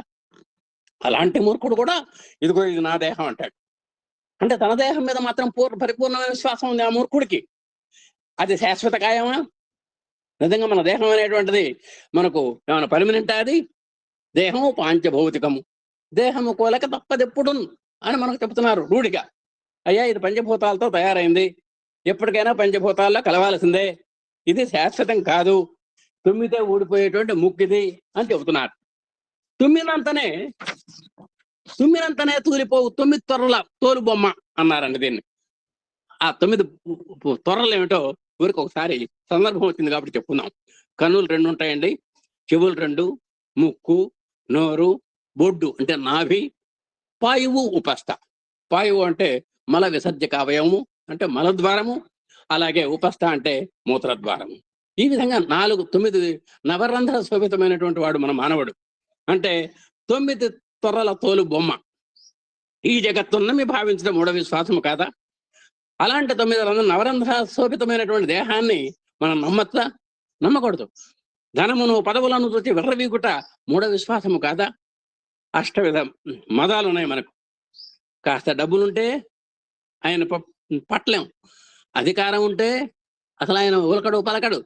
అలాంటి మూర్ఖుడు కూడా ఇదిగో ఇది నా దేహం అంటాడు. అంటే తన దేహం మీద మాత్రం పరిపూర్ణమైన విశ్వాసం ఉంది ఆ మూర్ఖుడికి. అది శాశ్వత కాయమా? నిజంగా మన దేహం అనేటువంటిది మనకు ఏమైనా పర్మనెంట్? అది దేహము పాంచభౌతికము, దేహము కోలక తప్పదెప్పుడు అని మనకు చెప్తున్నారు రూఢిగా. అయ్యా, ఇది పంచభూతాలతో తయారైంది, ఎప్పటికైనా పంచభూతాల్లో కలవాల్సిందే, ఇది శాశ్వతం కాదు, తుమ్మితే ఊడిపోయేటువంటి ముక్కిది అని చెబుతున్నారు. తుమ్మినంతనే తూలిపోవు 9 త్వరల తోలు బొమ్మ అన్నారండి దీన్ని. ఆ 9 త్వరలు ఏమిటో ఊరికి ఒకసారి సందర్భం వచ్చింది కాబట్టి చెప్పుకుందాం. కన్నులు 2 ఉంటాయండి, చెవులు 2, ముక్కు, నోరు, బొడ్డు అంటే నాభి, పాయువు, ఉపస్థ. పాయువు అంటే మల విసర్జక అవయవము అంటే మలద్వారము, అలాగే ఉపస్థ అంటే మూత్రద్వారము. ఈ విధంగా 9 నవరంధ్ర శోభితమైనటువంటి వాడు మన మానవుడు. అంటే 9 త్వరల తోలు బొమ్మ. ఈ జగత్తున్నమి భావించడం మూఢ విశ్వాసము కాదా? అలాంటి 9 నవరంధ్ర శోభితమైనటువంటి దేహాన్ని మనం నమ్మచ్చా? నమ్మకూడదు. ధనమును పదవులను చూసి విర్రవీగుట మూఢ విశ్వాసము కాదా? అష్టవిధ మదాలు ఉన్నాయి మనకు. కాస్త డబ్బులుంటే ఆయన పట్టలేం, అధికారం ఉంటే అసలు ఆయన ఉలకడు పలకడు,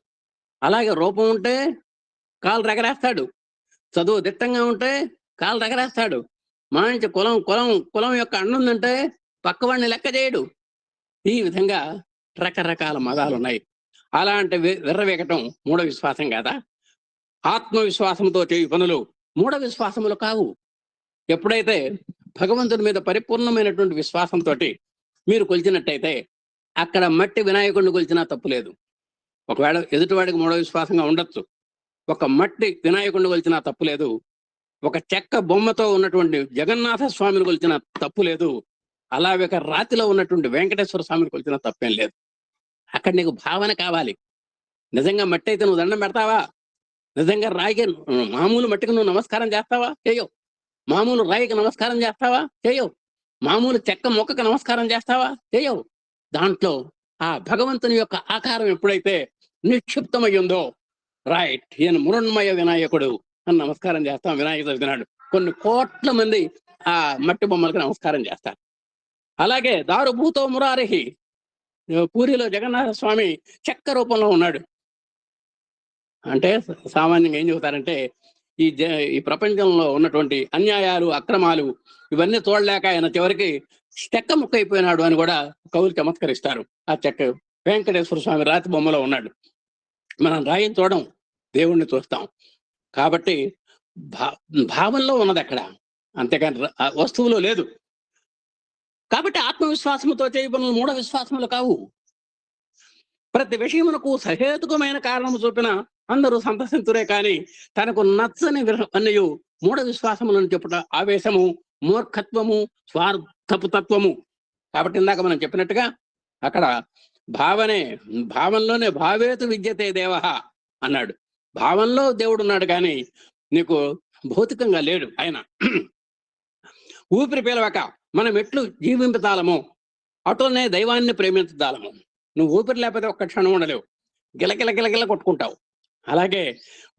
అలాగే రూపం ఉంటే కాలు రగరేస్తాడు, చదువు దిట్టంగా ఉంటే కాలు రగరేస్తాడు, మంచి కులం యొక్క అన్నుందంటే పక్కవాడిని లెక్క చేయడు. ఈ విధంగా రకరకాల మదాలు ఉన్నాయి. అలాంటి విర్రవేగటం మూఢ విశ్వాసం కాదా? ఆత్మవిశ్వాసంతో చేయి పనులు మూఢ విశ్వాసములు కావు. ఎప్పుడైతే భగవంతుని మీద పరిపూర్ణమైనటువంటి విశ్వాసంతో మీరు కొలిచినట్టయితే అక్కడ మట్టి వినాయకుడిని కొలిచినా తప్పు లేదు. ఒకవేళ ఎదుటివాడికి మూఢ విశ్వాసంగా ఉండొచ్చు, ఒక మట్టి వినాయకుడిని కొలిచినా తప్పు లేదు. ఒక చెక్క బొమ్మతో ఉన్నటువంటి జగన్నాథ స్వామిని కొలిచినా తప్పు లేదు. అలాగే ఒక రాతిలో ఉన్నటువంటి వెంకటేశ్వర స్వామిని కొలిచినా తప్పేం లేదు. అక్కడ నీకు భావన కావాలి. నిజంగా మట్టి అయితే నువ్వు దండం పెడతావా? నిజంగా రాయికి మామూలు మట్టికి నువ్వు నమస్కారం చేస్తావా? చేయవు. మామూలు రాయికి నమస్కారం చేస్తావా? చేయవు. మామూలు చెక్క మొక్కకు నమస్కారం చేస్తావా? చేయవు. దాంట్లో ఆ భగవంతుని యొక్క ఆకారం ఎప్పుడైతే నిక్షిప్తమయ్యిందో, రైట్, ఈయన మృణ్మయ వినాయకుడు అని నమస్కారం చేస్తాం. వినాయక చవితి నాడు కొన్ని కోట్ల మంది ఆ మట్టి బొమ్మలకు నమస్కారం చేస్తారు. అలాగే దారుభూతో మురారిహి, పూరిలో జగన్నాథ స్వామి చెక్క రూపంలో ఉన్నాడు. అంటే సామాన్యంగా ఏం చెబుతారంటే, ఈ ప్రపంచంలో ఉన్నటువంటి అన్యాయాలు, అక్రమాలు ఇవన్నీ చూడలేక ఆయన చివరికి చెక్క ముక్క అయిపోయినాడు అని కూడా కవులు చమత్కరిస్తారు. ఆ చెక్క వెంకటేశ్వర స్వామి రాతి బొమ్మలో ఉన్నాడు. మనం రాయిని చూడం, దేవుణ్ణి చూస్తాం. కాబట్టి భావంలో ఉన్నది అక్కడ, అంతేకాని వస్తువులో లేదు. కాబట్టి ఆత్మవిశ్వాసముతో చేయబడిన మూఢ విశ్వాసములు కావు. ప్రతి విషయమునకు సహేతుకమైన కారణము చూపిన అందరూ సంతసించురే కానీ తనకు నచ్చని అన్నయు మూఢ విశ్వాసములను చెప్పుట ఆవేశము, మూర్ఖత్వము, స్వార్థపు తత్వము. కాబట్టి ఇందాక మనం చెప్పినట్టుగా అక్కడ భావంలోనే భావేతు విద్యతే దేవ అన్నాడు. భావంలో దేవుడు ఉన్నాడు కానీ నీకు భౌతికంగా లేడు ఆయన. ఊపిరి పీలవక మనం ఎట్లు జీవింపతాలమో అటునే దైవాన్ని ప్రేమించదాలము. నువ్వు ఊపిరి లేకపోతే ఒక్క క్షణం ఉండలేవు, గిలగిల గిలగిల కొట్టుకుంటావు. అలాగే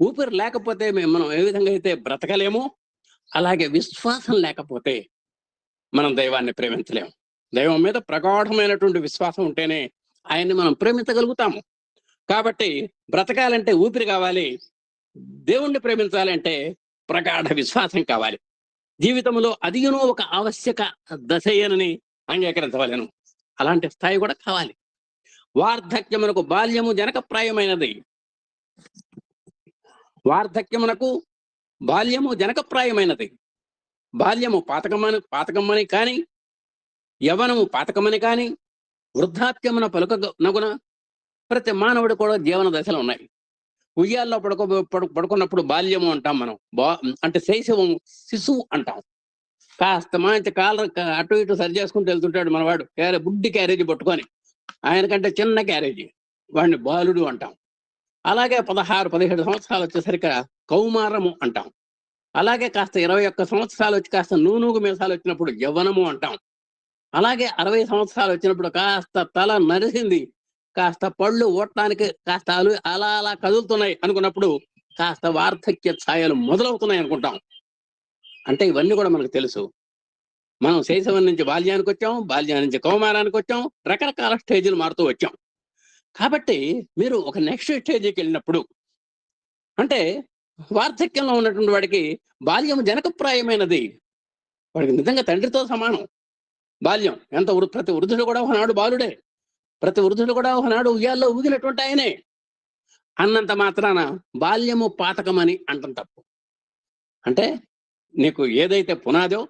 ఊపిరి లేకపోతే మనం ఏ విధంగా అయితే బ్రతకలేమో, అలాగే విశ్వాసం లేకపోతే మనం దైవాన్ని ప్రేమించలేము. దైవం మీద ప్రగాఢమైనటువంటి విశ్వాసం ఉంటేనే ఆయన్ని మనం ప్రేమించగలుగుతాము. కాబట్టి బ్రతకాలంటే ఊపిరి కావాలి, దేవుణ్ణి ప్రేమించాలంటే ప్రగాఢ విశ్వాసం కావాలి. జీవితంలో అదియునో ఒక ఆవశ్యక దశయనని అంగీకరించవలను. అలాంటి స్థాయి కూడా కావాలి. వార్ధక్యమునకు బాల్యము జనకప్రాయమైనది. వార్ధక్యమునకు బాల్యము జనకప్రాయమైనది. బాల్యము పాతకమ్మని కాని, యవనము పాతకమని కాని, వృద్ధాప్యమున పలుకనగున ప్రతి మానవుడు కూడా జీవన దశలు ఉన్నాయి. ఉయ్యాల్లో పడుకున్నప్పుడు బాల్యము అంటాం మనం, అంటే శైశవము, శిశువు అంటాం. కాస్త మంచి కాలర్ అటు ఇటు సరి చేసుకుంటూ వెళ్తుంటాడు మనవాడు, బుడ్డి క్యారేజీ పట్టుకొని, ఆయనకంటే చిన్న క్యారేజీ, వాడిని బాలుడు అంటాం. అలాగే 16-17 సంవత్సరాలు వచ్చేసరికి కౌమారము అంటాం. అలాగే కాస్త 21 సంవత్సరాలు వచ్చి కాస్త నూనూగు మీసాలు వచ్చినప్పుడు యవ్వనము అంటాం. అలాగే 60 సంవత్సరాలు వచ్చినప్పుడు కాస్త తల నరిసింది, కాస్త పళ్ళు ఓట్టడానికి కాస్త అలా అలా కదులుతున్నాయి అనుకున్నప్పుడు కాస్త వార్ధక్య ఛాయలు మొదలవుతున్నాయి అనుకుంటాం. అంటే ఇవన్నీ కూడా మనకు తెలుసు. మనం శైశవం నుంచి బాల్యానికి వచ్చాం, బాల్యం నుంచి కౌమారానికి వచ్చాం, రకరకాల స్టేజీలు మారుతూ వచ్చాం. కాబట్టి మీరు ఒక నెక్స్ట్ స్టేజీకి వెళ్ళినప్పుడు, అంటే వార్ధక్యంలో ఉన్నటువంటి వాడికి బాల్యం జనకప్రాయమైనది. వాడికి నిజంగా తండ్రితో సమానం బాల్యం. ప్రతి వృద్ధుడు కూడా ఒకనాడు బాలుడే, ప్రతి వృద్ధుడు కూడా ఒకనాడు ఉయ్యాల్లో ఊగినటువంటి ఆయనే. అన్నంత మాత్రాన బాల్యము పాతకమని అంటం తప్పు. అంటే నీకు ఏదైతే పునాదో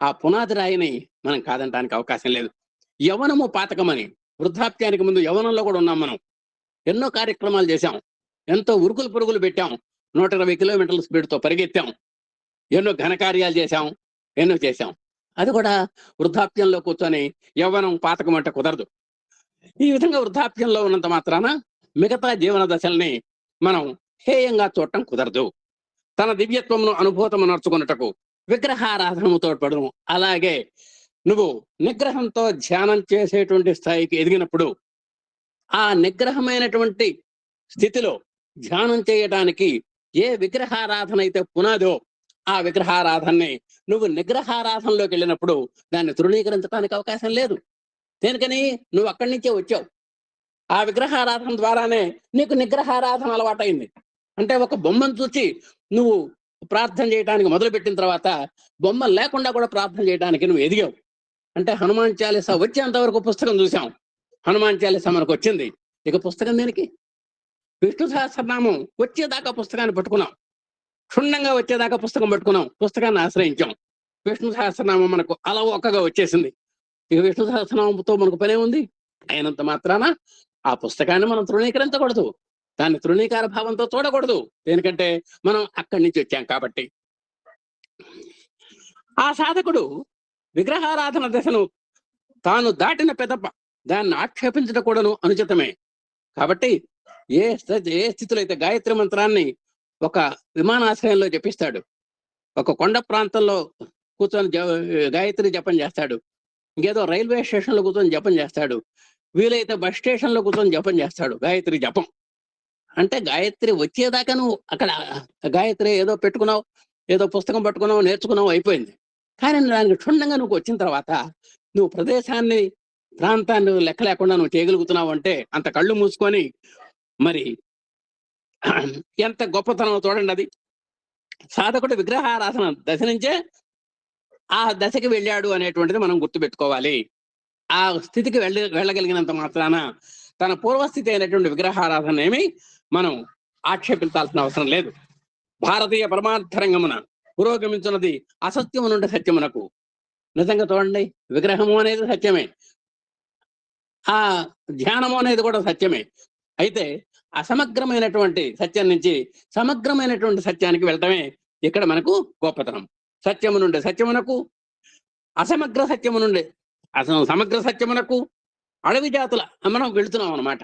ఆ పునాది రాయిని మనం కాదంటానికి అవకాశం లేదు. యవనము పాతకమని, వృద్ధాప్యానికి ముందు యవనంలో కూడా ఉన్నాం మనం. ఎన్నో కార్యక్రమాలు చేశాం, ఎంతో ఉరుకులు పురుగులు పెట్టాం, 120 కిలోమీటర్ల స్పీడ్తో పరిగెత్తాం, ఎన్నో ఘనకార్యాలు చేశాం, ఎన్నో చేశాం. అది కూడా వృద్ధాప్యంలో కూర్చొని యవ్వనం పాతకం అంటే కుదరదు. ఈ విధంగా వృద్ధాప్యంలో ఉన్నంత మాత్రాన మిగతా జీవన దశల్ని మనం హేయంగా చూడటం కుదరదు. తన దివ్యత్వమును అనుభూతము నడుచుకున్నటకు విగ్రహారాధనము తోడ్పడును. అలాగే నువ్వు నిగ్రహంతో ధ్యానం చేసేటువంటి స్థాయికి ఎదిగినప్పుడు ఆ నిగ్రహమైనటువంటి స్థితిలో ధ్యానం చేయటానికి ఏ విగ్రహారాధన అయితే పునాదో ఆ విగ్రహారాధనని నువ్వు నిగ్రహారాధనలోకి వెళ్ళినప్పుడు దాన్ని తృణీకరించడానికి అవకాశం లేదు. దేనికని? నువ్వు అక్కడి నుంచే వచ్చావు. ఆ విగ్రహారాధన ద్వారానే నీకు నిగ్రహారాధన అలవాటైంది. అంటే ఒక బొమ్మను చూసి నువ్వు ప్రార్థన చేయడానికి మొదలుపెట్టిన తర్వాత బొమ్మ లేకుండా కూడా ప్రార్థన చేయడానికి నువ్వు ఎదిగావు. అంటే హనుమాన్ చాలీసా వచ్చేంత వరకు పుస్తకం చూసాం, హనుమాన్ చాలీసా మనకు వచ్చింది, ఇక పుస్తకం దేనికి? విష్ణు సహస్రనామం వచ్చేదాకా పుస్తకాన్ని పట్టుకున్నాం, క్షుణ్ణంగా వచ్చేదాకా పుస్తకం పట్టుకున్నాం, పుస్తకాన్ని ఆశ్రయించాం. విష్ణు సహస్రనామం మనకు అలవోకగా వచ్చేసింది. ఇక విష్ణు సహస్రనామంతో మనకు పనే ఉంది. అయినంత మాత్రాన ఆ పుస్తకాన్ని మనం తృణీకరించకూడదు, దాన్ని తృణీకార భావంతో చూడకూడదు. ఎందుకంటే మనం అక్కడి నుంచి వచ్చాం కాబట్టి. ఆ సాధకుడు విగ్రహారాధన దశను తాను దాటిన పెదప దాన్ని ఆక్షేపించడం కూడాను అనుచితమే. కాబట్టి ఏ స్థితిలో అయితే గాయత్రి మంత్రాన్ని ఒక విమానాశ్రయంలో జపిస్తాడు, ఒక కొండ ప్రాంతంలో కూర్చొని గాయత్రి జపం చేస్తాడు, ఇంకేదో రైల్వే స్టేషన్లో కూర్చొని జపం చేస్తాడు, వీలైతే బస్ స్టేషన్లో కూర్చొని జపం చేస్తాడు గాయత్రి జపం. అంటే గాయత్రి వచ్చేదాకా నువ్వు అక్కడ గాయత్రి ఏదో పెట్టుకున్నావు, ఏదో పుస్తకం పట్టుకున్నావు, నేర్చుకున్నావు, అయిపోయింది. కానీ దానికి క్షుణ్ణంగా నువ్వు వచ్చిన తర్వాత నువ్వు ప్రదేశాన్ని ప్రాంతాన్ని లెక్క లేకుండా నువ్వు చేయగలుగుతున్నావు అంటే అంత కళ్ళు మూసుకొని మరి ఎంత గొప్పతనం చూడండి. అది సాధకుడు విగ్రహారాధన దశ నుంచే ఆ దశకి వెళ్ళాడు అనేటువంటిది మనం గుర్తుపెట్టుకోవాలి. ఆ స్థితికి వెళ్ళగలిగినంత మాత్రాన తన పూర్వస్థితి అయినటువంటి విగ్రహారాధన ఏమి మనం ఆక్షేపించాల్సిన అవసరం లేదు. భారతీయ పరమార్థ రంగమున పురోగమించున్నది అసత్యము నుండి సత్యమునకు. నిజంగా చూడండి, విగ్రహము అనేది సత్యమే, ఆ ధ్యానము అనేది కూడా సత్యమే. అయితే అసమగ్రమైనటువంటి సత్యం నుంచి సమగ్రమైనటువంటి సత్యానికి వెళ్ళటమే ఇక్కడ మనకు గొప్పతనం. సత్యము నుండి సత్యమునకు, అసమగ్ర సత్యము నుండి సమగ్ర సత్యమునకు అడవి జాతుల మనం వెళుతున్నాం అన్నమాట.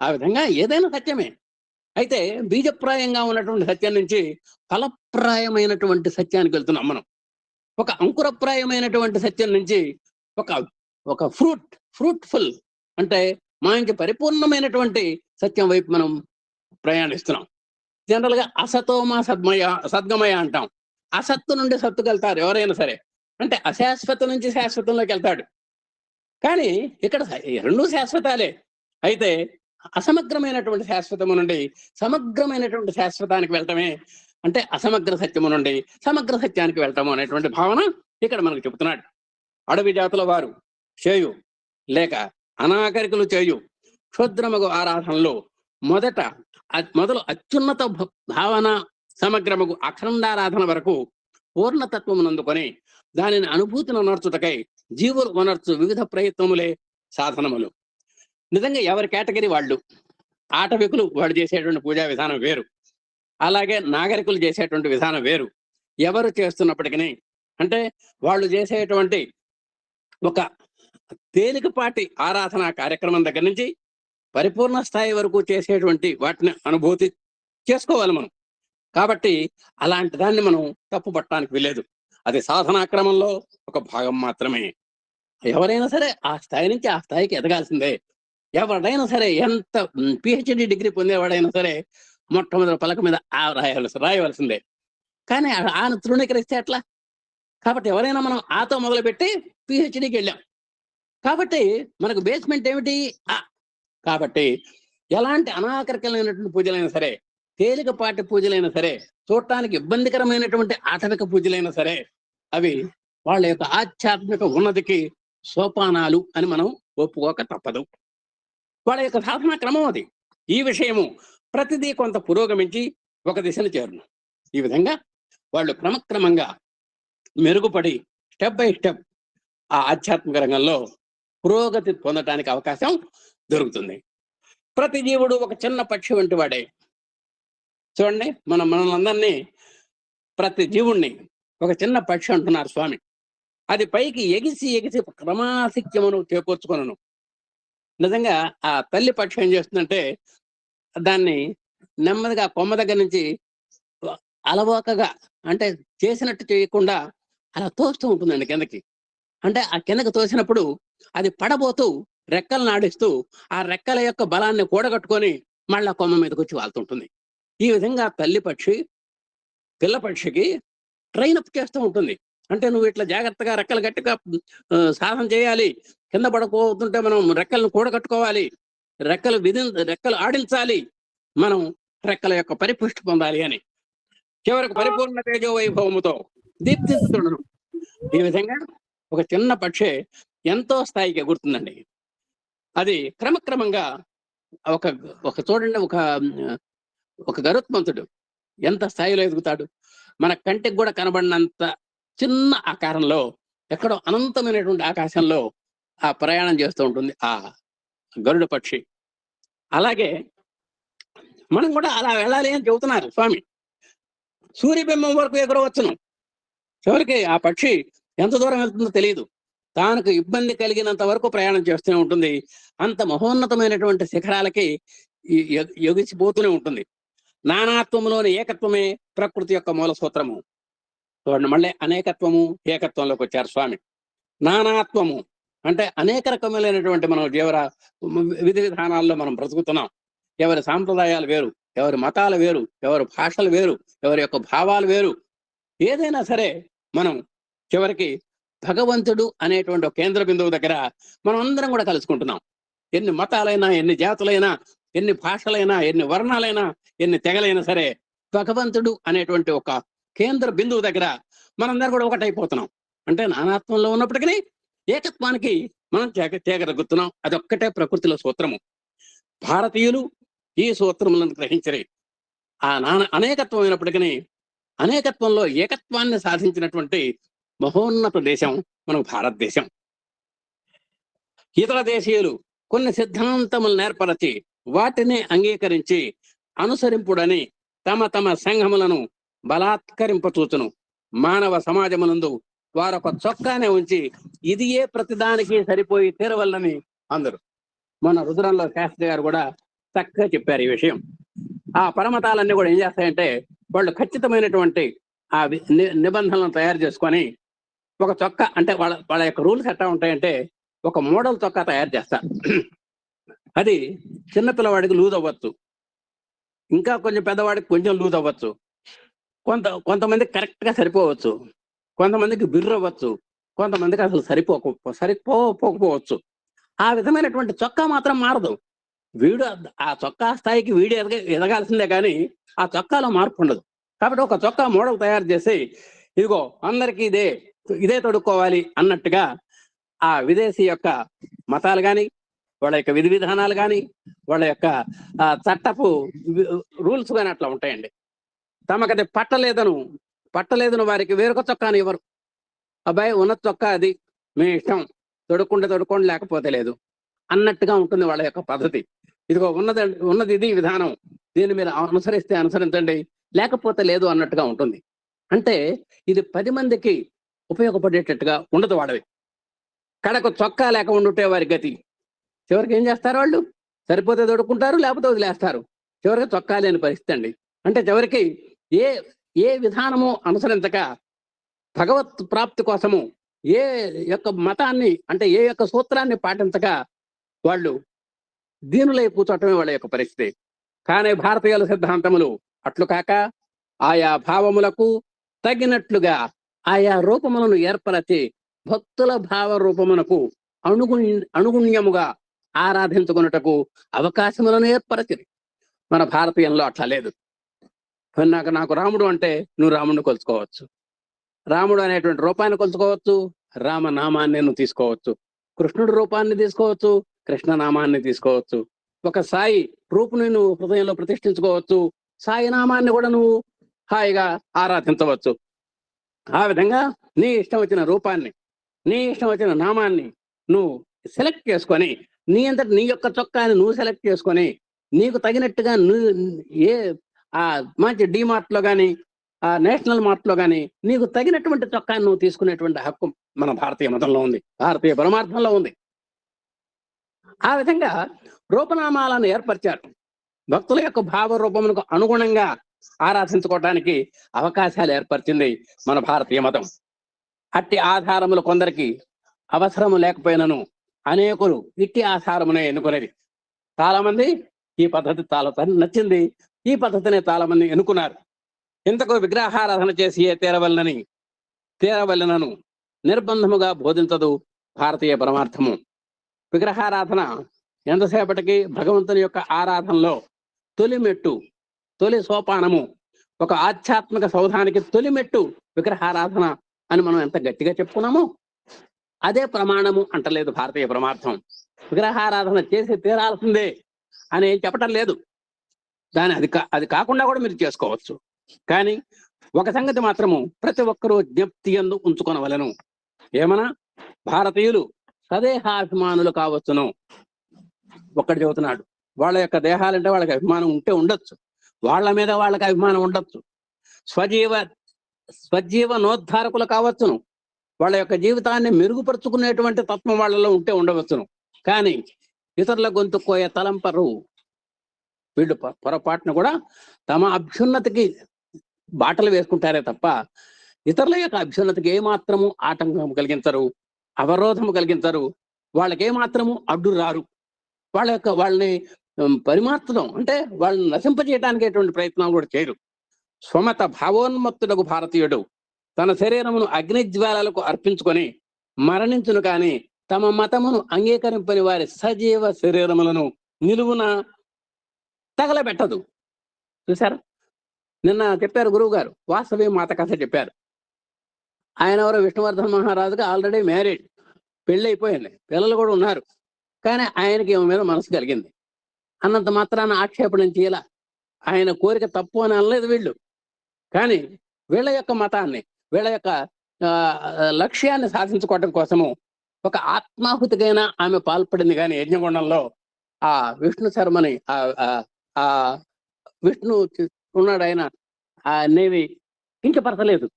ఆ విధంగా ఏదైనా సత్యమే. అయితే బీజప్రాయంగా ఉన్నటువంటి సత్యం నుంచి ఫలప్రాయమైనటువంటి సత్యానికి వెళ్తున్నాం మనం. ఒక అంకురప్రాయమైనటువంటి సత్యం నుంచి ఒక ఫ్రూట్ఫుల్ అంటే మంచి పరిపూర్ణమైనటువంటి సత్యం వైపు మనం ప్రయాణిస్తున్నాం. జనరల్ గా అసతోమ సద్గమయ అంటాం. అసత్తు నుండి సత్తుకు వెళ్తారు ఎవరైనా సరే, అంటే అశాశ్వత నుంచి శాశ్వతంలోకి వెళ్తాడు. కానీ ఇక్కడ రెండూ శాశ్వతాలే. అయితే అసమగ్రమైనటువంటి శాశ్వతము నుండి సమగ్రమైనటువంటి శాశ్వతానికి వెళ్ళటమే, అంటే అసమగ్ర సత్యము నుండి సమగ్ర సత్యానికి వెళ్ళటము అనేటువంటి భావన ఇక్కడ మనకు చెబుతున్నాడు. అడవి జాతుల వారు చేయు లేక అనాగరికులు చేయు క్షుద్రమగు ఆరాధనలో మొదలు అత్యున్నత భావన సమగ్రమగు అఖండారాధన వరకు పూర్ణతత్వమునందుకొని దానిని అనుభూతిని ఉనర్చుటకై జీవులు ఉనర్చు వివిధ ప్రయత్నములే సాధనములు. నిజంగా ఎవరి కేటగిరీ వాళ్ళు. ఆటవికులు వాళ్ళు చేసేటువంటి పూజా విధానం వేరు, అలాగే నాగరికులు చేసేటువంటి విధానం వేరు. ఎవరు చేస్తున్నప్పటికీ అంటే వాళ్ళు చేసేటువంటి ఒక తేలికపాటి ఆరాధన కార్యక్రమం దగ్గర నుంచి పరిపూర్ణ స్థాయి వరకు చేసేటువంటి వాటిని అనుభూతి చేసుకోవాలి మనం. కాబట్టి అలాంటి దాన్ని మనం తప్పు పట్టడానికి వీలేదు. అది సాధనా క్రమంలో ఒక భాగం మాత్రమే. ఎవరైనా సరే ఆ స్థాయి నుంచి ఆ స్థాయికి ఎదగాల్సిందే. ఎవరైనా సరే ఎంత పిహెచ్డి డిగ్రీ పొందేవాడైనా సరే మొట్టమొదటి పలక మీద రాయవలసిందే. కానీ ఆయన తృణీకరిస్తే ఎట్లా? కాబట్టి ఎవరైనా మనం ఆతో మొదలుపెట్టి పిహెచ్డికి వెళ్ళాం కాబట్టి మనకు బేస్మెంట్ ఏమిటి? కాబట్టి ఎలాంటి అనాకరికమైనటువంటి పూజలైనా సరే, తేలికపాటి పూజలైనా సరే, చూడటానికి ఇబ్బందికరమైనటువంటి ఆటవిక పూజలైనా సరే, అవి వాళ్ళ యొక్క ఆధ్యాత్మిక ఉన్నతికి సోపానాలు అని మనం ఒప్పుకోక తప్పదు. వాళ్ళ యొక్క సాధనా క్రమం అది. ఈ విషయము ప్రతిదీ కొంత పురోగమించి ఒక దిశను చేరును. ఈ విధంగా వాళ్ళు క్రమక్రమంగా మెరుగుపడి స్టెప్ బై స్టెప్ ఆ ఆధ్యాత్మిక రంగంలో పురోగతి పొందటానికి అవకాశం దొరుకుతుంది. ప్రతి జీవుడు ఒక చిన్న పక్షి వంటి వాడే. చూడండి, మనల్ని ప్రతి జీవుణ్ణి ఒక చిన్న పక్షి అంటున్నారు స్వామి. అది పైకి ఎగిసి క్రమాసిక్యమును చేకూర్చుకొనను. నిజంగా ఆ తల్లి పక్షి ఏం చేస్తుందంటే దాన్ని నెమ్మదిగా కొమ్మ దగ్గర నుంచి అలవోకగా, అంటే చేసినట్టు చేయకుండా అలా తోస్తూ ఉంటుందండి కిందకి. అంటే ఆ కిందకి తోసినప్పుడు అది పడబోతూ రెక్కలు నాడిస్తూ ఆ రెక్కల యొక్క బలాన్ని కూడగట్టుకొని మళ్ళా కొమ్మ మీదకి వచ్చి వాళ్తుంటుంది. ఈ విధంగా తల్లి పక్షి పిల్ల పక్షికి ట్రైన్ అప్ చేస్తూ ఉంటుంది. అంటే నువ్వు ఇట్లా జాగ్రత్తగా రెక్కలు గట్టిగా సాధన చేయాలి, కింద పడకపోతుంటే మనం రెక్కలను కూడగట్టుకోవాలి, రెక్కలు ఆడించాలి, మనం రెక్కల యొక్క పరిపుష్టి పొందాలి అని చివరకు పరిపూర్ణ తేజో వైభవముతో దీప్తిస్తుండను. ఈ విధంగా ఒక చిన్న పక్షి ఎంతో స్థాయికి ఎగురుతుందండి. అది క్రమక్రమంగా ఒక చూడండి, ఒక గరుత్మంతుడు ఎంత స్థాయిలో ఎదుగుతాడు. మన కంటికి కూడా కనబడినంత చిన్న ఆకారంలో, ఎక్కడో అనంతమైనటువంటి ఆకాశంలో ఆ ప్రయాణం చేస్తూ ఉంటుంది ఆ గరుడ పక్షి. అలాగే మనం కూడా అలా వెళ్ళాలి అని చెబుతున్నారు స్వామి. సూర్యబింబం వరకు ఎగరవచ్చును. చివరికి ఆ పక్షి ఎంత దూరం వెళ్తుందో తెలియదు. తనకు ఇబ్బంది కలిగినంత వరకు ప్రయాణం చేస్తూనే ఉంటుంది. అంత మహోన్నతమైనటువంటి శిఖరాలకి ఎగిసిపోతూనే ఉంటుంది. నానాత్వంలోని ఏకత్వమే ప్రకృతి యొక్క మూల సూత్రము. చూడండి, మళ్ళీ అనేకత్వము ఏకత్వంలోకి వచ్చారు స్వామి. నానాత్వము అంటే అనేక రకములైనటువంటి మనం విధి విధానాల్లో మనం బ్రతుకుతున్నాం. ఎవరి సాంప్రదాయాలు వేరు, ఎవరి మతాలు వేరు, ఎవరి భాషలు వేరు, ఎవరి యొక్క భావాలు వేరు. ఏదైనా సరే మనం చివరికి భగవంతుడు అనేటువంటి ఒక కేంద్ర బిందువు దగ్గర మనం అందరం కూడా కలుసుకుంటున్నాం. ఎన్ని మతాలైనా, ఎన్ని జాతులైనా, ఎన్ని భాషలైనా, ఎన్ని వర్ణాలైనా, ఎన్ని తెగలైనా సరే భగవంతుడు అనేటువంటి ఒక కేంద్ర బిందువు దగ్గర మనందరం కూడా ఒకటైపోతున్నాం. అంటే నానాత్వంలో ఉన్నప్పటికీ ఏకత్వానికి మనం చేకరగుతున్నాం. అదొక్కటే ప్రకృతిలో సూత్రము. భారతీయులు ఈ సూత్రములను గ్రహించరే. ఆ అనేకత్వం అయినప్పటికీ అనేకత్వంలో ఏకత్వాన్ని సాధించినటువంటి మహోన్నత దేశం మన భారతదేశం. ఇతర దేశీయులు కొన్ని సిద్ధాంతములు నేర్పరచి వాటిని అంగీకరించి అనుసరింపుడని తమ తమ సంఘములను బలాత్కరింపచూచును. మానవ సమాజమునందు వారొక చొక్కానే ఉంచి ఇది ఏ ప్రతిదానికి సరిపోయి తీరవల్లని అందరూ. మన రుద్రంలో శాస్త్రి గారు కూడా చక్కగా చెప్పారు ఈ విషయం. ఆ పరమతాలన్నీ కూడా ఏం చేస్తాయంటే వాళ్ళు ఖచ్చితమైనటువంటి ఆ నిబంధనలను తయారు చేసుకొని ఒక చొక్కా, అంటే వాళ్ళ యొక్క రూల్స్ ఎట్లా ఉంటాయంటే ఒక మోడల్ చొక్కా తయారు చేస్తారు. అది చిన్నపిల్లవాడికి లూజ్ అవ్వచ్చు, ఇంకా కొంచెం పెద్దవాడికి కొంచెం లూజ్ అవ్వచ్చు, కొంతమందికి కరెక్ట్గా సరిపోవచ్చు, కొంతమందికి బిర్రు అవ్వచ్చు, కొంతమందికి అసలు సరిపోకపోవచ్చు. ఆ విధమైనటువంటి చొక్కా మాత్రం మారదు. వీడు ఆ చొక్కా స్థాయికి వీడు ఎదగాల్సిందే కానీ ఆ చొక్కాలో మార్పు ఉండదు. కాబట్టి ఒక చొక్కా మోడల్ తయారు చేసి ఇదిగో అందరికీ ఇదే తొడుక్కోవాలి అన్నట్టుగా ఆ విదేశీ యొక్క మతాలు కానీ, వాళ్ళ యొక్క విధి విధానాలు కానీ, వాళ్ళ యొక్క చట్టపు రూల్స్ కానీ అట్లా ఉంటాయండి. తమకది పట్టలేదను వారికి వేరొక చొక్కాని ఇవ్వరు. అబ్బాయి ఉన్న చొక్కా అది మీ ఇష్టం, తొడుక్కోండి లేకపోతే లేదు అన్నట్టుగా ఉంటుంది వాళ్ళ యొక్క పద్ధతి. ఇదిగో ఉన్నది ఇది విధానం, దీన్ని మీరు అనుసరిస్తే అనుసరించండి, లేకపోతే లేదు అన్నట్టుగా ఉంటుంది. అంటే ఇది 10 మందికి ఉపయోగపడేటట్టుగా ఉండదు వాడవి. కడకు చొక్కా లేక ఉండుంటే వారి గతి. చివరికి ఏం చేస్తారు వాళ్ళు? సరిపోతే తొడుక్కుంటారు, లేకపోతే వదిలేస్తారు. చివరికి చొక్కా లేని పరిస్థితి అండి. అంటే చివరికి ఏ విధానము అనుసరించక భగవత్ ప్రాప్తి కోసము ఏ యొక్క మతాన్ని, అంటే ఏ యొక్క సూత్రాన్ని పాటించక వాళ్ళు దీనులై కూర్చోటమే వాళ్ళ యొక్క పరిస్థితి. కానీ భారతీయుల సిద్ధాంతములు అట్లు కాక ఆయా భావములకు తగినట్లుగా ఆయా రూపములను ఏర్పరచి భక్తుల భావ రూపమునకు అనుగుణ్యముగా ఆరాధించుకున్నటకు అవకాశములను ఏర్పరచింది. మన భారతీయంలో అట్లా లేదు. నాకు రాముడు అంటే నువ్వు రాముడిని కొలుచుకోవచ్చు, రాముడు అనేటువంటి రూపాన్ని కొలుచుకోవచ్చు, రామనామాన్ని నువ్వు తీసుకోవచ్చు, కృష్ణుడి రూపాన్ని తీసుకోవచ్చు, కృష్ణనామాన్ని తీసుకోవచ్చు, ఒక సాయి రూపుని నువ్వు హృదయంలో ప్రతిష్ఠించుకోవచ్చు, సాయి నామాన్ని కూడా నువ్వు హాయిగా ఆరాధించవచ్చు. ఆ విధంగా నీ ఇష్టం వచ్చిన రూపాన్ని, నీ ఇష్టం వచ్చిన నామాన్ని నువ్వు సెలెక్ట్ చేసుకొని, నీ యొక్క చొక్కాని నువ్వు సెలెక్ట్ చేసుకొని నీకు తగినట్టుగా మంచి డిమార్ట్లో కానీ నేషనల్ మార్ట్లో కానీ నీకు తగినటువంటి చొక్కాని నువ్వు తీసుకునేటువంటి హక్కు మన భారతీయ మతంలో ఉంది, భారతీయ పరమార్థంలో ఉంది. ఆ విధంగా రూపనామాలను ఏర్పరిచారు. భక్తుల యొక్క భావ రూపమునకు అనుగుణంగా ఆరాధించుకోవటానికి అవకాశాలు ఏర్పరిచింది మన భారతీయ మతం. అట్టి ఆధారములు కొందరికి అవసరము లేకపోయినను అనేకులు ఇట్టి ఆధారమునే ఎన్నుకునేది. చాలా మంది ఈ పద్ధతి చాలా నచ్చింది, ఈ పద్ధతినే చాలా మంది ఎన్నుకున్నారు. ఇంతకు విగ్రహారాధన చేసి తీరవలనను నిర్బంధముగా బోధించదు భారతీయ పరమార్థము. విగ్రహారాధన ఎంతసేపటికి భగవంతుని యొక్క ఆరాధనలో తొలి సోపానము, ఒక ఆధ్యాత్మిక సౌధానికి తొలిమెట్టు విగ్రహారాధన అని మనం ఎంత గట్టిగా చెప్పుకున్నామో అదే ప్రమాణము అంటలేదు భారతీయ పరమార్థం. విగ్రహారాధన చేసి తీరాల్సిందే అని చెప్పటం లేదు. అది కాకుండా కూడా మీరు చేసుకోవచ్చు. కానీ ఒక సంగతి మాత్రము ప్రతి ఒక్కరూ జ్ఞప్తి యందు ఉంచుకొనవలెను. ఏమన్నా భారతీయులు సదేహాభిమానులు కావచ్చును. ఒక్కడు చెబుతున్నాడు, వాళ్ళ యొక్క దేహాలంటే వాళ్ళకి అభిమానం ఉంటే ఉండొచ్చు, వాళ్ళ మీద వాళ్ళకి అభిమానం ఉండొచ్చు. స్వజీవనోద్ధారకులు కావచ్చును, వాళ్ళ యొక్క జీవితాన్ని మెరుగుపరుచుకునేటువంటి తత్వం వాళ్ళలో ఉంటే ఉండవచ్చును. కానీ ఇతరుల గొంతుకోయే తలంపరు. వీళ్ళు పొరపాటును కూడా తమ అభ్యున్నతికి బాటలు వేసుకుంటారే తప్ప ఇతరుల యొక్క అభ్యున్నతికి ఏమాత్రము ఆటంకం కలిగించరు, అవరోధము కలిగించరు, వాళ్ళకి ఏమాత్రము అడ్డు రారు. వాళ్ళని పరిమార్చడం అంటే వాళ్ళని నశింపజేయడానికి ఎటువంటి ప్రయత్నాలు కూడా చేయరు. స్వమత భావోన్మత్తులకు భారతీయుడు తన శరీరమును అగ్నిజ్వాలలకు అర్పించుకొని మరణించును కానీ తమ మతమును అంగీకరింపని వారి సజీవ శరీరములను నిలువున తగలబెట్టదు. చూసారా, నిన్న చెప్పారు గురువు గారు, వాస్తవి మాత కథ చెప్పారు. ఆయన ఎవరో విష్ణువర్ధన్ మహారాజుగా ఆల్రెడీ మ్యారీడ్, పెళ్ళి అయిపోయింది, పిల్లలు కూడా ఉన్నారు. కానీ ఆయనకి ఈమె మీద మనసు కలిగింది. అన్నంత మాత్రాన ఆక్షేపణం చేయాల, ఆయన కోరిక తప్పు అని అనలేదు వీళ్ళు. కానీ వీళ్ళ యొక్క మతాన్ని, వీళ్ళ యొక్క లక్ష్యాన్ని సాధించుకోవడం కోసము ఒక ఆత్మాహుతికైనా ఆమె పాల్పడింది. కానీ యజ్ఞగుండంలో ఆ విష్ణు శర్మని ఆ విష్ణు ఉన్నాడు, ఆయన అనేవి కించపరచలేదు,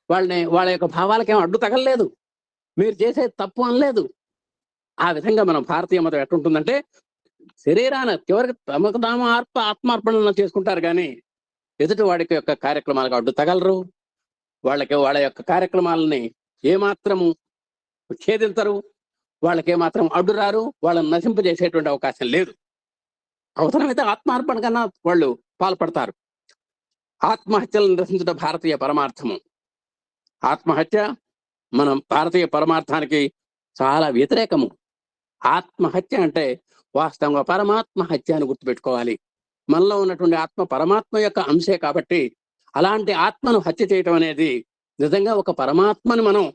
వాళ్ళ యొక్క భావాలకేం అడ్డు తగలలేదు, మీరు చేసేది తప్పు అనలేదు. ఆ విధంగా మనం భారతీయ మతం ఎట్టుంటుందంటే శరీరాన్ని చివరికి తమకు తాము ఆత్మార్పణ చేసుకుంటారు, కానీ ఎదుటి వాడికి యొక్క కార్యక్రమాలకు అడ్డు తగలరు. వాళ్ళ యొక్క కార్యక్రమాలని ఏమాత్రము ఛేదించరు, వాళ్ళకి ఏమాత్రం అడ్డు రారు, వాళ్ళని నశింపజేసేటువంటి అవకాశం లేదు. అవసరమైతే ఆత్మార్పణ కన్నా వాళ్ళు పాల్పడతారు. ఆత్మహత్యలను నిరసించడం భారతీయ పరమార్థము. ఆత్మహత్య మనం భారతీయ పరమార్థానికి చాలా వ్యతిరేకము. ఆత్మహత్య అంటే వాస్తవంగా పరమాత్మ హత్య అని గుర్తుపెట్టుకోవాలి. మనలో ఉన్నటువంటి ఆత్మ పరమాత్మ యొక్క అంశే కాబట్టి అలాంటి ఆత్మను హత్య చేయటం అనేది నిజంగా ఒక పరమాత్మని మనం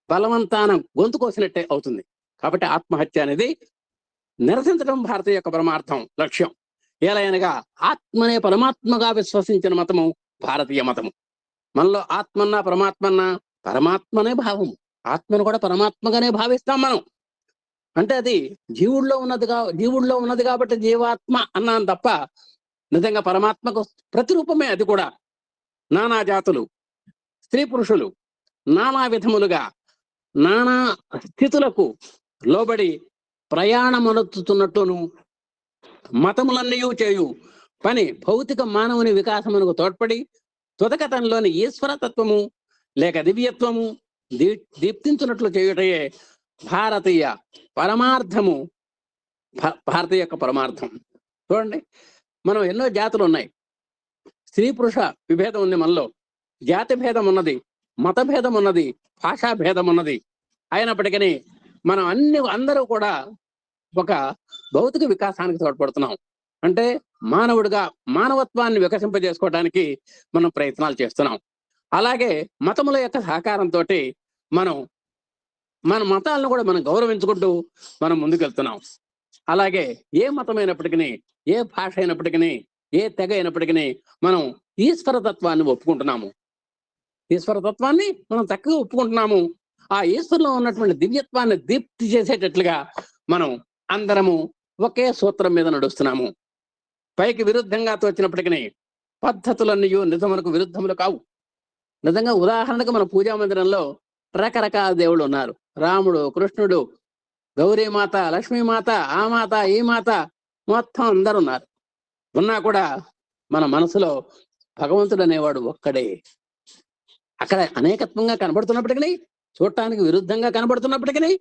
బలవంతాన గొంతు కోసినట్టే అవుతుంది. కాబట్టి ఆత్మహత్య అనేది నిరసించడం భారతీయ యొక్క పరమార్థం, లక్ష్యం. ఏలైనగా ఆత్మనే పరమాత్మగా విశ్వసించిన మతము భారతీయ మతము. మనలో ఆత్మన్నా పరమాత్మన్నా పరమాత్మనే భావము, ఆత్మను కూడా పరమాత్మగానే భావిస్తాం మనం. అంటే అది జీవుల్లో ఉన్నది కాబట్టి జీవాత్మ అన్నాను తప్ప నిజంగా పరమాత్మకు ప్రతిరూపమే అది కూడా. నానా జాతులు, స్త్రీ పురుషులు నానా విధములుగా నానా స్థితులకు లోబడి ప్రయాణమనొత్తుతున్నట్లును మతములన్నీ చేయు పని భౌతిక మానవుని వికాసమునకు తోడ్పడి తుదకతంలోని ఈశ్వరతత్వము లేక దివ్యత్వము దీప్తించున్నట్లు చేయుటయే భారతీయ పరమార్థము. భారతీయ యొక్క పరమార్థం చూడండి, మనం ఎన్నో జాతులు ఉన్నాయి, స్త్రీ పురుష విభేదం ఉంది మనలో, జాతి భేదం ఉన్నది, మత భేదం ఉన్నది, భాషా భేదం ఉన్నది. అయినప్పటికీ మనం అందరూ కూడా ఒక భౌతిక వికాసానికి తోడ్పడుతున్నాం. అంటే మానవుడిగా మానవత్వాన్ని వికసింపజేసుకోవడానికి మనం ప్రయత్నాలు చేస్తున్నాం. అలాగే మతముల యొక్క సహకారంతో మన మతాలను కూడా మనం గౌరవించుకుంటూ మనం ముందుకెళ్తున్నాం. అలాగే ఏ మతమైనప్పటికీ, ఏ భాష అయినప్పటికీ, ఏ తెగ అయినప్పటికీ మనం ఈశ్వరతత్వాన్ని ఒప్పుకుంటున్నాము. ఈశ్వరతత్వాన్ని మనం చక్కగా ఒప్పుకుంటున్నాము. ఆ ఈశ్వరంలో ఉన్నటువంటి దివ్యత్వాన్ని దీప్తి చేసేటట్లుగా మనం అందరము ఒకే సూత్రం మీద నడుస్తున్నాము. పైకి విరుద్ధంగా తోచినప్పటికీ పద్ధతులన్నీ నిజమునకు విరుద్ధములు కావు. నిజంగా ఉదాహరణకు మన పూజా మందిరంలో రకరకాల దేవుళ్ళు ఉన్నారు. రాముడు, కృష్ణుడు, గౌరీమాత, లక్ష్మీమాత, ఆ మాత, ఈ మాత, మొత్తం అందరు ఉన్నారు. ఉన్నా కూడా మన మనసులో భగవంతుడు అనేవాడు ఒక్కడే. అక్కడ అనేకత్వంగా కనబడుతున్నప్పటికీ, చూడటానికి విరుద్ధంగా కనబడుతున్నప్పటికీ,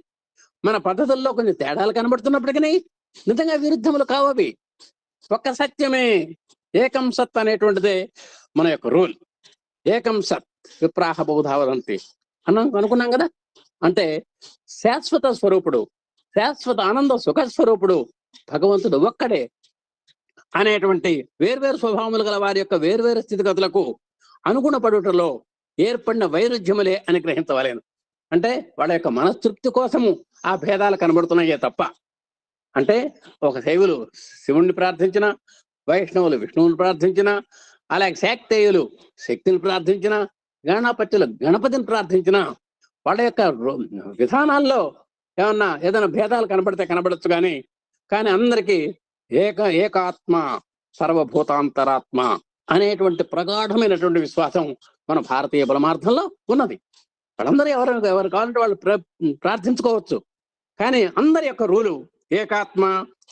మన పద్ధతుల్లో కొన్ని తేడాలు కనబడుతున్నప్పటికీ నిజంగా విరుద్ధములు కావవి. ఒక్క సత్యమే, ఏకం సత్ అనేటువంటిదే మన యొక్క రూల్. ఏకం సత్ విప్రాహ బహుధా వదంతి అనుకున్నాం కదా. అంటే శాశ్వత స్వరూపుడు, శాశ్వత ఆనంద సుఖ స్వరూపుడు భగవంతుడు ఒక్కడే అనేటువంటి వేర్వేరు స్వభావములు గల వారి యొక్క వేర్వేరు స్థితిగతులకు అనుగుణపడుటలో ఏర్పడిన వైరుధ్యములే అని గ్రహించవలేను. అంటే వాళ్ళ యొక్క మనస్తృప్తి కోసము ఆ భేదాలు కనబడుతున్నాయే తప్ప, అంటే ఒక శైవులు శివుణ్ణి ప్రార్థించిన, వైష్ణవులు విష్ణువుని ప్రార్థించిన, అలాగే శాక్తేయులు శక్తిని ప్రార్థించిన, గణపతులు గణపతిని ప్రార్థించిన, వాళ్ళ యొక్క విధానాల్లో ఏదైనా భేదాలు కనబడితే కనబడచ్చు కానీ అందరికీ ఏకాత్మ సర్వభూతాంతరాత్మ అనేటువంటి ప్రగాఢమైనటువంటి విశ్వాసం మన భారతీయ పరమార్థంలో ఉన్నది. వాళ్ళందరూ ఎవరు కావాలంటే వాళ్ళు ప్రార్థించుకోవచ్చు. కానీ అందరి యొక్క రూలు ఏకాత్మ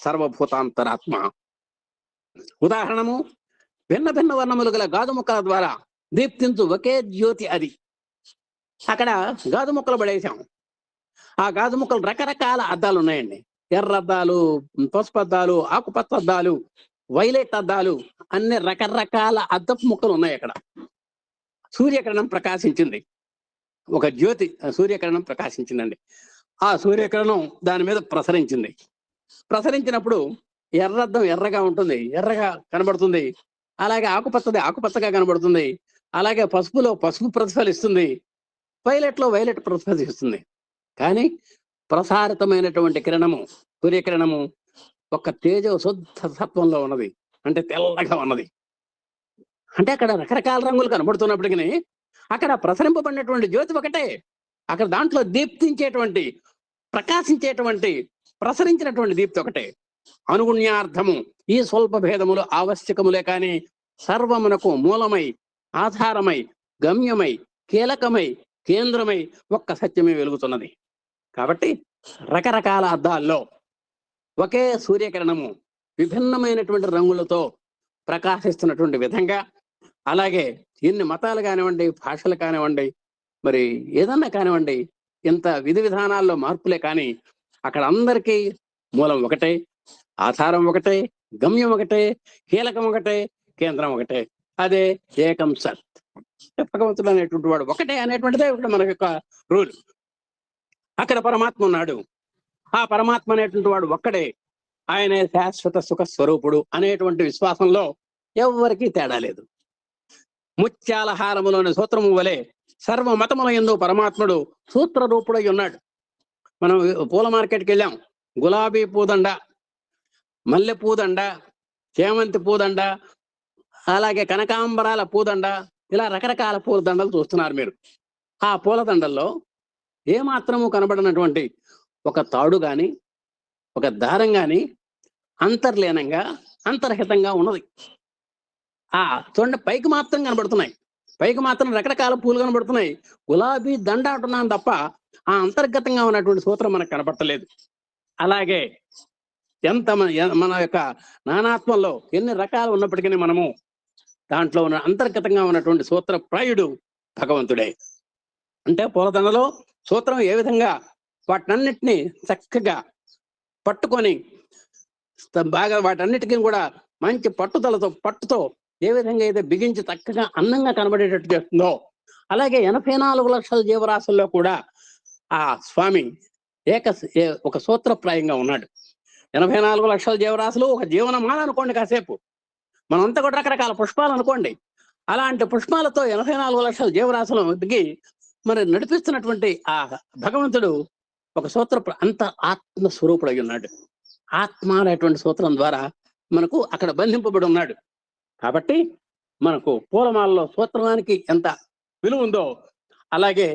సర్వభూతాంతరాత్మ. ఉదాహరణము, భిన్న భిన్న వర్ణములు గల గాజు ముక్కల ద్వారా దీప్తించు ఒకే జ్యోతి అది. అక్కడ గాజు ముక్కలు పడేసాం. ఆ గాజు ముక్కలు రకరకాల అద్దాలు ఉన్నాయండి. ఎర్ర అద్దాలు, పసుపు అద్దాలు, ఆకుపచ్చ అద్దాలు, వైలెట్ అద్దాలు, అన్ని రకరకాల అద్దపు ముక్కలు ఉన్నాయి. అక్కడ సూర్యకిరణం ప్రకాశించింది, ఒక జ్యోతి సూర్యకిరణం ప్రకాశించిందండి. ఆ సూర్యకిరణం దాని మీద ప్రసరించినప్పుడు ఎర్రద్దం ఎర్రగా ఉంటుంది, ఎర్రగా కనబడుతుంది. అలాగే ఆకుపచ్చది ఆకుపచ్చగా కనబడుతుంది. అలాగే పసుపులో పసుపు ప్రతిఫలిస్తుంది, వైలెట్లో వైలెట్ ప్రతిఫలిస్తుంది. కానీ ప్రసారితమైనటువంటి కిరణము, సూర్యకిరణము ఒక తేజో శుద్ధ సత్వంలో ఉన్నది, అంటే తెల్లగా ఉన్నది. అంటే అక్కడ రకరకాల రంగులు కనబడుతున్నప్పటికీ అక్కడ ప్రసరింపబడినటువంటి జ్యోతి ఒకటే. అక్కడ దాంట్లో దీప్తించేటువంటి, ప్రకాశించేటువంటి, ప్రసరించినటువంటి దీప్తి ఒకటే. అనుగుణ్యార్థము ఈ స్వల్ప భేదములు ఆవశ్యకములే కానీ సర్వమునకు మూలమై, ఆధారమై, గమ్యమై, కీలకమై, కేంద్రమై ఒక్క సత్యమే వెలుగుతున్నది. కాబట్టి రకరకాల అద్దాల్లో ఒకే సూర్యకిరణము విభిన్నమైనటువంటి రంగులతో ప్రకాశిస్తున్నటువంటి విధంగా, అలాగే ఎన్ని మతాలు కానివ్వండి, భాషలు కానివ్వండి, మరి ఏదన్నా కానివ్వండి, ఇంత విధి విధానాల్లో మార్పులే కానీ అక్కడ అందరికీ మూలం ఒకటే, ఆధారం ఒకటే, గమ్యం ఒకటే, కీలకం ఒకటే, కేంద్రం ఒకటే. అదే ఏకం సత్. భగవంతుడు అనేటువంటి వాడు ఒకటే అనేటువంటిదే ఇక్కడ మన యొక్క రూల్. అక్కడ పరమాత్మ ఉన్నాడు. ఆ పరమాత్మ అనేటువంటి వాడు ఒక్కడే, ఆయనే శాశ్వత సుఖ స్వరూపుడు అనేటువంటి విశ్వాసంలో ఎవ్వరికీ తేడా లేదు. ముత్యాల హారములోని సూత్రము వలె సర్వ మతముల యందు పరమాత్ముడు సూత్ర రూపుడై ఉన్నాడు. మనం పూల మార్కెట్కి వెళ్ళాం, గులాబీ పూదండ, మల్లె పూదండ, చేమంతి పూదండ, అలాగే కనకాంబరాల పూదండ, ఇలా రకరకాల పూలదండలు చూస్తున్నారు మీరు. ఆ పూలదండల్లో ఏమాత్రము కనబడినటువంటి ఒక తాడు గాని, ఒక దారం గాని అంతర్లీనంగా, అంతర్హితంగా ఉన్నది. చూడండి, పైకి మాత్రం కనబడుతున్నాయి, పైకి మాత్రం రకరకాల పూలు కనబడుతున్నాయి. గులాబీ దండ అంటున్నాను తప్ప ఆ అంతర్గతంగా ఉన్నటువంటి సూత్రం మనకు కనబడతలేదు. అలాగే ఎంత మన యొక్క నానాత్మంలో ఎన్ని రకాలు ఉన్నప్పటికీ మనము దాంట్లో ఉన్న అంతర్గతంగా ఉన్నటువంటి సూత్ర ప్రాయుడు భగవంతుడే. అంటే పూలదండలో సూత్రం ఏ విధంగా వాటినన్నిటినీ చక్కగా పట్టుకొని బాగా వాటన్నిటికీ కూడా మంచి పట్టుతో ఏ విధంగా అయితే బిగించి చక్కగా అందంగా కనబడేటట్టు చేస్తుందో, అలాగే 84 లక్షల జీవరాశుల్లో కూడా ఆ స్వామి ఒక సూత్రప్రాయంగా ఉన్నాడు. 84 లక్షల జీవరాశులు ఒక జీవనమాల అనుకోండి. కాసేపు మనంతా కూడా రకరకాల పుష్పాలు అనుకోండి. అలాంటి పుష్పాలతో 84 లక్షల జీవరాశులకి మరి నడిపిస్తున్నటువంటి ఆ భగవంతుడు ఒక అంత ఆత్మస్వరూపుడై ఉన్నాడు. ఆత్మ అనేటువంటి సూత్రం ద్వారా మనకు అక్కడ బంధింపబడి ఉన్నాడు. కాబట్టి మనకు పూలమాలలో సూత్రానికి ఎంత విలువ ఉందో, అలాగే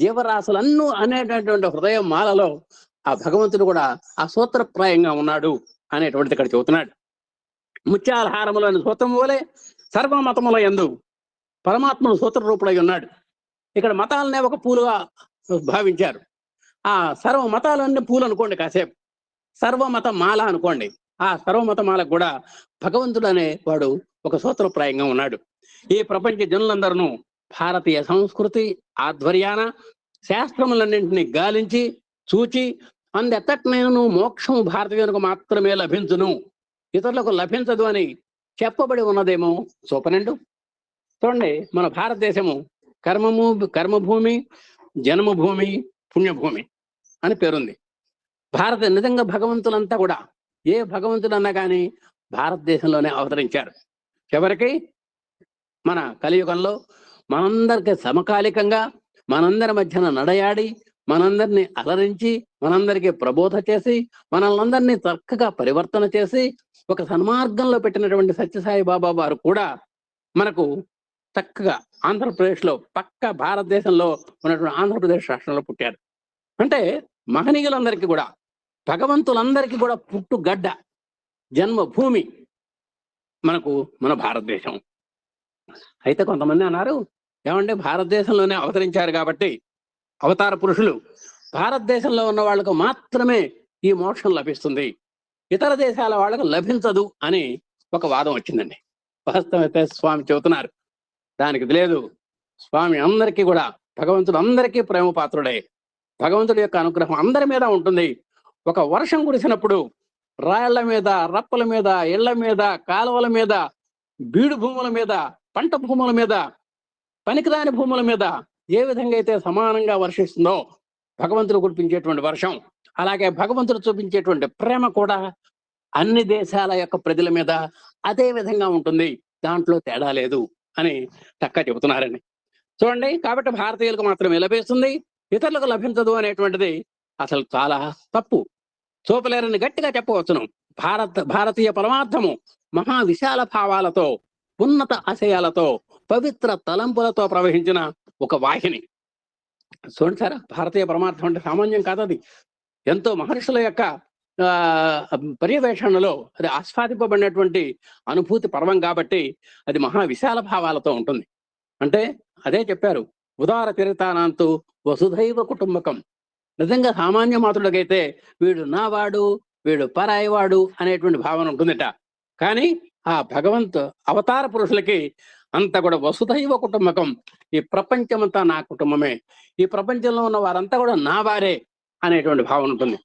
జీవరాశులన్నూ అనేటటువంటి హృదయ మాలలో ఆ భగవంతుడు కూడా ఆ సూత్రప్రాయంగా ఉన్నాడు అనేటువంటిది ఇక్కడ చెబుతున్నాడు. ముత్యాల హారములోని సూత్రము వలె సర్వమతముల యందు పరమాత్ముడు సూత్ర రూపుడై ఉన్నాడు. ఇక్కడ మతాలనే ఒక పూలుగా భావించారు. ఆ సర్వ మతాలన్నీ పూలు అనుకోండి, కాసేపు సర్వమత మాల అనుకోండి. ఆ సర్వమత మాలకు కూడా భగవంతుడు అనే వాడు ఒక సూత్రప్రాయంగా ఉన్నాడు. ఈ ప్రపంచ జనులందరూ భారతీయ సంస్కృతి ఆధ్వర్యాన శాస్త్రములన్నింటినీ గాలించి చూచి అందెత్తట్నైనను మోక్షము భారతీయులకు మాత్రమే లభించును, ఇతరులకు లభించదు అని చెప్పబడి ఉన్నదేమో చూపనండు. చూడండి, మన భారతదేశము కర్మభూమి, జన్మభూమి, పుణ్యభూమి అని పేరుంది. నిజంగా భగవంతులంతా కూడా ఏ భగవంతుడన్నా కానీ భారతదేశంలోనే అవతరించారు. చివరికి మన కలియుగంలో మనందరికి సమకాలికంగా మనందరి మధ్యన నడయాడి, మనందరినీ అలరించి, మనందరికీ ప్రబోధ చేసి, మనల్నందరినీ చక్కగా పరివర్తన చేసి ఒక సన్మార్గంలో పెట్టినటువంటి సత్యసాయి బాబా వారు కూడా మనకు చక్కగా ఆంధ్రప్రదేశ్లో, పక్క భారతదేశంలో ఉన్నటువంటి ఆంధ్రప్రదేశ్ రాష్ట్రంలో పుట్టారు. అంటే మహనీయులందరికీ కూడా, భగవంతులందరికీ కూడా పుట్టుగడ్డ, జన్మభూమి మనకు మన భారతదేశం. అయితే కొంతమంది అన్నారు, ఏమంటే భారతదేశంలోనే అవతరించారు కాబట్టి అవతార పురుషులు, భారతదేశంలో ఉన్న వాళ్ళకు మాత్రమే ఈ మోక్షం లభిస్తుంది, ఇతర దేశాల వాళ్ళకు లభించదు అని ఒక వాదం వచ్చిందండి. వాస్తవమైతే స్వామి చెబుతున్నారు దానికి లేదు. స్వామి అందరికీ కూడా, భగవంతుడు అందరికీ ప్రేమ పాత్రుడే. భగవంతుడి యొక్క అనుగ్రహం అందరి మీద ఉంటుంది. ఒక వర్షం కురిసినప్పుడు రాళ్ల మీద, రప్పల మీద, ఇళ్ల మీద, కాలువల మీద, బీడు భూముల మీద, పంట భూముల మీద, పనికిరాని భూముల మీద ఏ విధంగా అయితే సమానంగా వర్షిస్తుందో భగవంతుడు కురిపించేటువంటి వర్షం, అలాగే భగవంతుడు చూపించేటువంటి ప్రేమ కూడా అన్ని దేశాల యొక్క ప్రజల మీద అదే విధంగా ఉంటుంది, దాంట్లో తేడా లేదు అని చక్కగా చెబుతున్నారండి. చూడండి, కాబట్టి భారతీయులకు మాత్రమే లభిస్తుంది, ఇతరులకు లభించదు అనేటువంటిది అసలు చాలా తప్పు, చూపలేరని గట్టిగా చెప్పవచ్చును. భారతీయ పరమార్థము మహా విశాల భావాలతో, ఉన్నత ఆశయాలతో, పవిత్ర తలంపులతో ప్రవహించిన ఒక వాహిని. చూడండి సార్, భారతీయ పరమార్థం అంటే సామాన్యం కాదు. అది ఎంతో మహర్షుల యొక్క పర్యవేక్షణలో అది ఆస్వాదింపబడినటువంటి అనుభూతి పర్వం కాబట్టి అది మహా విశాల భావాలతో ఉంటుంది. అంటే అదే చెప్పారు, ఉదార చరితానంతు వసుధైవ కుటుంబకం. నిజంగా సామాన్య మాతృడికైతే వీడు నావాడు, వీడు పరాయివాడు అనేటువంటి భావన ఉంటుందట. కానీ ఆ అవతార పురుషులకి అంతా కూడా వసుధైవ కుటుంబకం, ఈ ప్రపంచమంతా నా కుటుంబమే, ఈ ప్రపంచంలో ఉన్న వారంతా కూడా నా వారే అనేటువంటి భావన ఉంటుంది.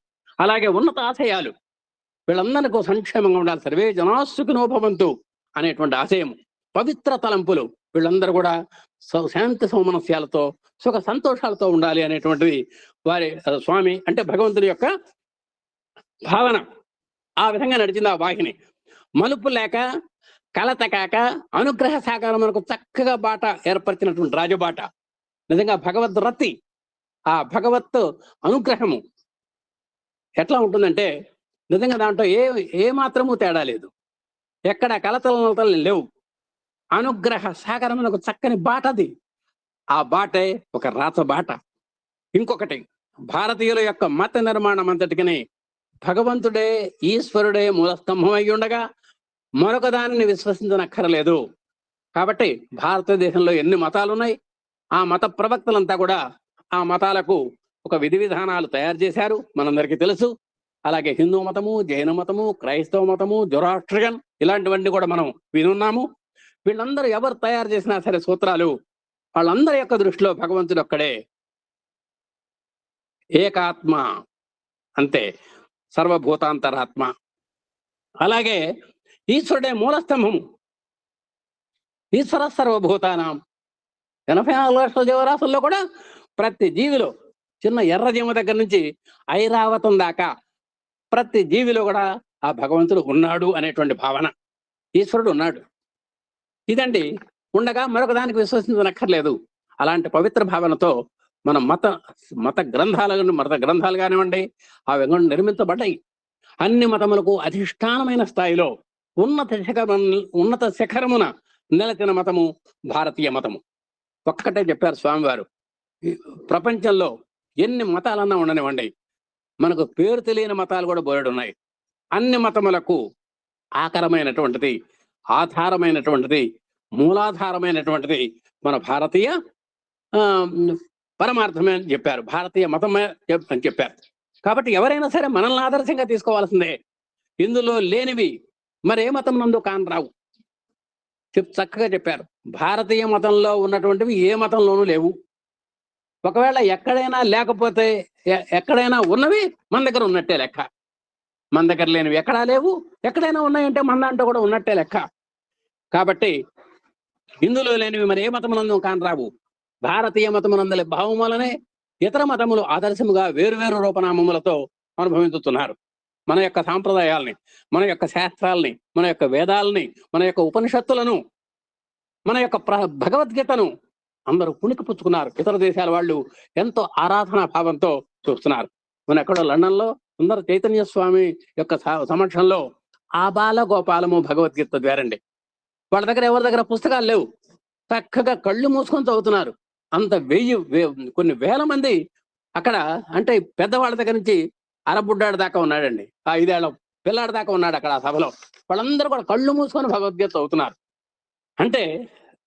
అలాగే ఉన్నత ఆశయాలు, వీళ్ళందరికీ సంక్షేమంగా ఉండాలి, సర్వే జనాసుఖినో భవంతు అనేటువంటి ఆశయం, పవిత్ర తలంపులు, వీళ్ళందరూ కూడా శాంతి సౌమనస్యాలతో, సుఖ సంతోషాలతో ఉండాలి అనేటువంటిది వారి స్వామి అంటే భగవంతుని యొక్క భావన. ఆ విధంగా నడిచింది ఆ వాహిని. మలుపు లేక, కలత కాక, అనుగ్రహ సాగరం మనకు చక్కగా బాట ఏర్పరిచినటువంటి రాజబాట. నిజంగా భగవద్ రతి, ఆ భగవత్ అనుగ్రహము ఎట్లా ఉంటుందంటే నిజంగా దాంట్లో ఏ మాత్రము తేడా లేదు, ఎక్కడ కలతలు లేవు. అనుగ్రహ సాగరం మనకు చక్కని బాట అది. ఆ బాటే ఒక రాత బాట. ఇంకొకటి, భారతీయుల యొక్క మత నిర్మాణం అంతటికని భగవంతుడే, ఈశ్వరుడే మూలస్తంభం అయి ఉండగా మరొక దానిని విశ్వసించనక్కరలేదు. కాబట్టి భారతదేశంలో ఎన్ని మతాలు ఉన్నాయి, ఆ మత ప్రవక్తలంతా కూడా ఆ మతాలకు ఒక విధి విధానాలు తయారు చేశారు, మనందరికీ తెలుసు. అలాగే హిందూ మతము, జైన మతము, క్రైస్తవ మతము, జొరాస్ట్రియన్ ఇలాంటివన్నీ కూడా మనం వినున్నాము. వీళ్ళందరూ ఎవరు తయారు చేసినా సరే సూత్రాలు, వాళ్ళందరి యొక్క దృష్టిలో భగవంతుడు ఒక్కడే, ఏకాత్మ, అంతే, సర్వభూతాంతరాత్మ. అలాగే ఈశ్వరుడే మూలస్తంభము, ఈశ్వర సర్వభూతానం. 84 లక్షల జీవరాశుల్లో కూడా ప్రతి జీవిలో, చిన్న ఎర్రజీమ దగ్గర నుంచి ఐరావతం దాకా ప్రతి జీవిలో కూడా ఆ భగవంతుడు ఉన్నాడు అనేటువంటి భావన, ఈశ్వరుడు ఉన్నాడు. ఇదండి ఉండగా మరొక దానికి విశ్వసించనక్కర్లేదు. అలాంటి పవిత్ర భావనతో మన మత గ్రంథాలు కానివ్వండి, ఆ విధంగా నిర్మించబడ్డాయి. అన్ని మతములకు అధిష్టానమైన స్థాయిలో ఉన్నత శిఖరమున నిలచిన మతము భారతీయ మతము. ఒక్కటే చెప్పారు స్వామివారు, ప్రపంచంలో ఎన్ని మతాలన్నా ఉండనివ్వండి, మనకు పేరు తెలియని మతాలు కూడా బోలెడు ఉన్నాయి. అన్ని మతములకు ఆకరమైనటువంటిది, ఆధారమైనటువంటిది, మూలాధారమైనటువంటిది మన భారతీయ పరమార్థమే అని చెప్పారు, భారతీయ మతమే అని చెప్పారు. కాబట్టి ఎవరైనా సరే మనల్ని ఆదర్శంగా తీసుకోవాల్సిందే. ఇందులో లేనివి మరే మతం నందు కానరావు. చక్కగా చెప్పారు. భారతీయ మతంలో ఉన్నటువంటివి ఏ మతంలోనూ లేవు. ఒకవేళ ఎక్కడైనా లేకపోతే, ఎక్కడైనా ఉన్నవి మన దగ్గర ఉన్నట్టే లెక్క. మన దగ్గర లేనివి ఎక్కడా లేవు, ఎక్కడైనా ఉన్నాయంటే మన దాంట్లో కూడా ఉన్నట్టే లెక్క. కాబట్టి ఇందులో లేనివి మరి ఏ మతమునందు కానరావు. భారతీయ మతమునందలి భావములనే ఇతర మతములు ఆదర్శముగా వేరువేరు రూపనామములతో అనుభవించుతున్నారు. మన యొక్క సాంప్రదాయాల్ని, మన యొక్క శాస్త్రాల్ని, మన యొక్క వేదాలని, మన యొక్క ఉపనిషత్తులను, మన యొక్క భగవద్గీతను అందరూ పుణికిపుచ్చుకున్నారు. ఇతర దేశాల వాళ్ళు ఎంతో ఆరాధనా భావంతో చూస్తున్నారు. మన ఎక్కడో లండన్లో సుందర చైతన్య స్వామి యొక్క సమక్షంలో ఆబాల గోపాలము భగవద్గీత ద్వారండి. వాళ్ళ దగ్గర ఎవరి దగ్గర పుస్తకాలు లేవు, చక్కగా కళ్ళు మూసుకొని చదువుతున్నారు. అంత కొన్ని వేల మంది అక్కడ అంటే పెద్దవాళ్ళ దగ్గర నుంచి అరబుడ్డాడు దాకా ఉన్నాడండి, ఆ 5 ఏళ్ల పిల్లాడి దాకా ఉన్నాడు అక్కడ ఆ సభలో. వాళ్ళందరూ కూడా కళ్ళు మూసుకొని భగవద్గీత చదువుతున్నారు. అంటే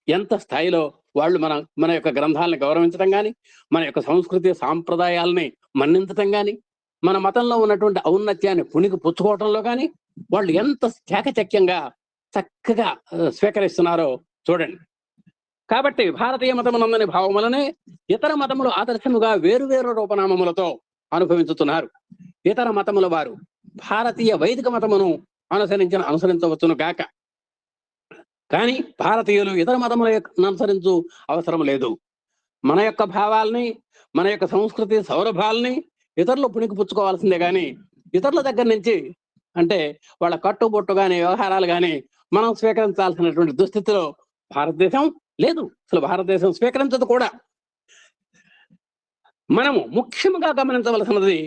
ఎంత స్థాయిలో వాళ్ళు మన మన యొక్క గ్రంథాలను గౌరవించడం కానీ, మన యొక్క సంస్కృతి సాంప్రదాయాలని మన్నించటం కానీ, మన మతంలో ఉన్నటువంటి ఔన్నత్యాన్ని పుణికి పుచ్చుకోవటంలో కానీ వాళ్ళు ఎంత చాకచక్యంగా చక్కగా స్వీకరిస్తున్నారో చూడండి. కాబట్టి భారతీయ మతమునందని భావం వలనే ఇతర మతములు ఆదర్శముగా వేరువేరు రూపనామములతో అనుభవించుతున్నారు. ఇతర మతముల వారు భారతీయ వైదిక మతమును అనుసరించవచ్చును గాక, కానీ భారతీయులు ఇతర మతముల అనుసరించు అవసరం లేదు. మన యొక్క భావాల్ని, మన యొక్క సంస్కృతి సౌరభాల్ని ఇతరులు పుణికి పుచ్చుకోవాల్సిందే కానీ ఇతరుల దగ్గర నుంచి అంటే వాళ్ళ కట్టుబొట్టు కానీ వ్యవహారాలు కానీ మనం స్వీకరించాల్సినటువంటి దుస్థితిలో భారతదేశం లేదు. అసలు భారతదేశం స్వీకరించదు కూడా. మనము ముఖ్యంగా గమనించవలసినది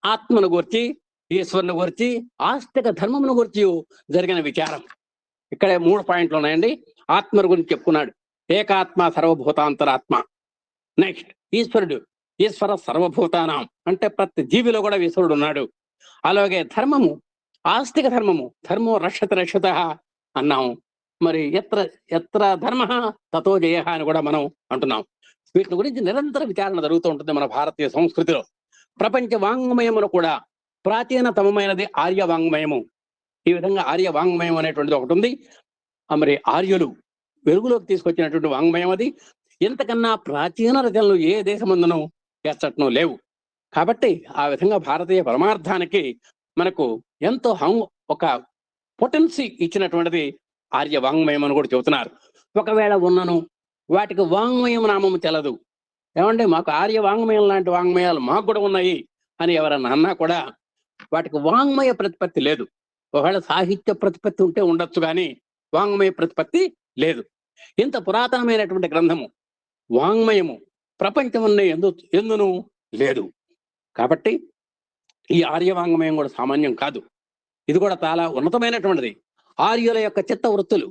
ఆత్మను గురించి, ఈశ్వరుని గురించి, ఆస్తిక ధర్మమును గురించి జరిగిన విచారం. ఇక్కడే 3 పాయింట్లు ఉన్నాయండి. ఆత్మను గురించి చెప్పుకున్నాడు, ఏకాత్మ సర్వభూతాంతరాత్మ. నెక్స్ట్ ఈశ్వరుడు, ఈశ్వర సర్వభూతానం అంటే ప్రతి జీవిలో కూడా ఈశ్వరుడు ఉన్నాడు. అలాగే ధర్మము, ఆస్తిక ధర్మము, ధర్మో రక్షత అన్నాము. మరి ఎత్ర ధర్మ తతో జయ అని కూడా మనం అంటున్నాం. వీటి గురించి నిరంతర విచారణ జరుగుతూ ఉంటుంది మన భారతీయ సంస్కృతిలో. ప్రపంచ వాంగ్మయమును కూడా ప్రాచీనతమైనది ఆర్య వాంగ్మయము. ఈ విధంగా ఆర్య వాంగ్మయం అనేటువంటిది ఒకటి ఉంది. మరి ఆర్యులు వెలుగులోకి తీసుకొచ్చినటువంటి వాంగ్మయం అది. ఇంతకన్నా ప్రాచీన రచనలు ఏ దేశమందును ఎచ్చటను లేవు. కాబట్టి ఆ విధంగా భారతీయ పరమార్థానికి మనకు ఎంతో ఒక పొటెన్సీ ఇచ్చినటువంటిది ఆర్య వాంగ్మయం అని కూడా చెబుతున్నారు. ఒకవేళ ఉన్నను వాటికి వాంగ్మయం నామము తెలదు. ఏమంటే మాకు ఆర్య వాంగ్మయం లాంటి వాంగ్మయాలు మాకు కూడా ఉన్నాయి అని ఎవరన్నా అన్నా కూడా వాటికి వాంగ్మయ ప్రతిపత్తి లేదు. ఒకవేళ సాహిత్య ప్రతిపత్తి ఉంటే ఉండొచ్చు కానీ వాంగ్మయ ప్రతిపత్తి లేదు. ఇంత పురాతనమైనటువంటి గ్రంథము వాంగ్మయము ప్రపంచమున్న ఎందును లేదు. కాబట్టి ఈ ఆర్య వాంగ్మయం కూడా సామాన్యం కాదు. ఇది కూడా చాలా ఉన్నతమైనటువంటిది. ఆర్యుల యొక్క చిత్త వృత్తులు,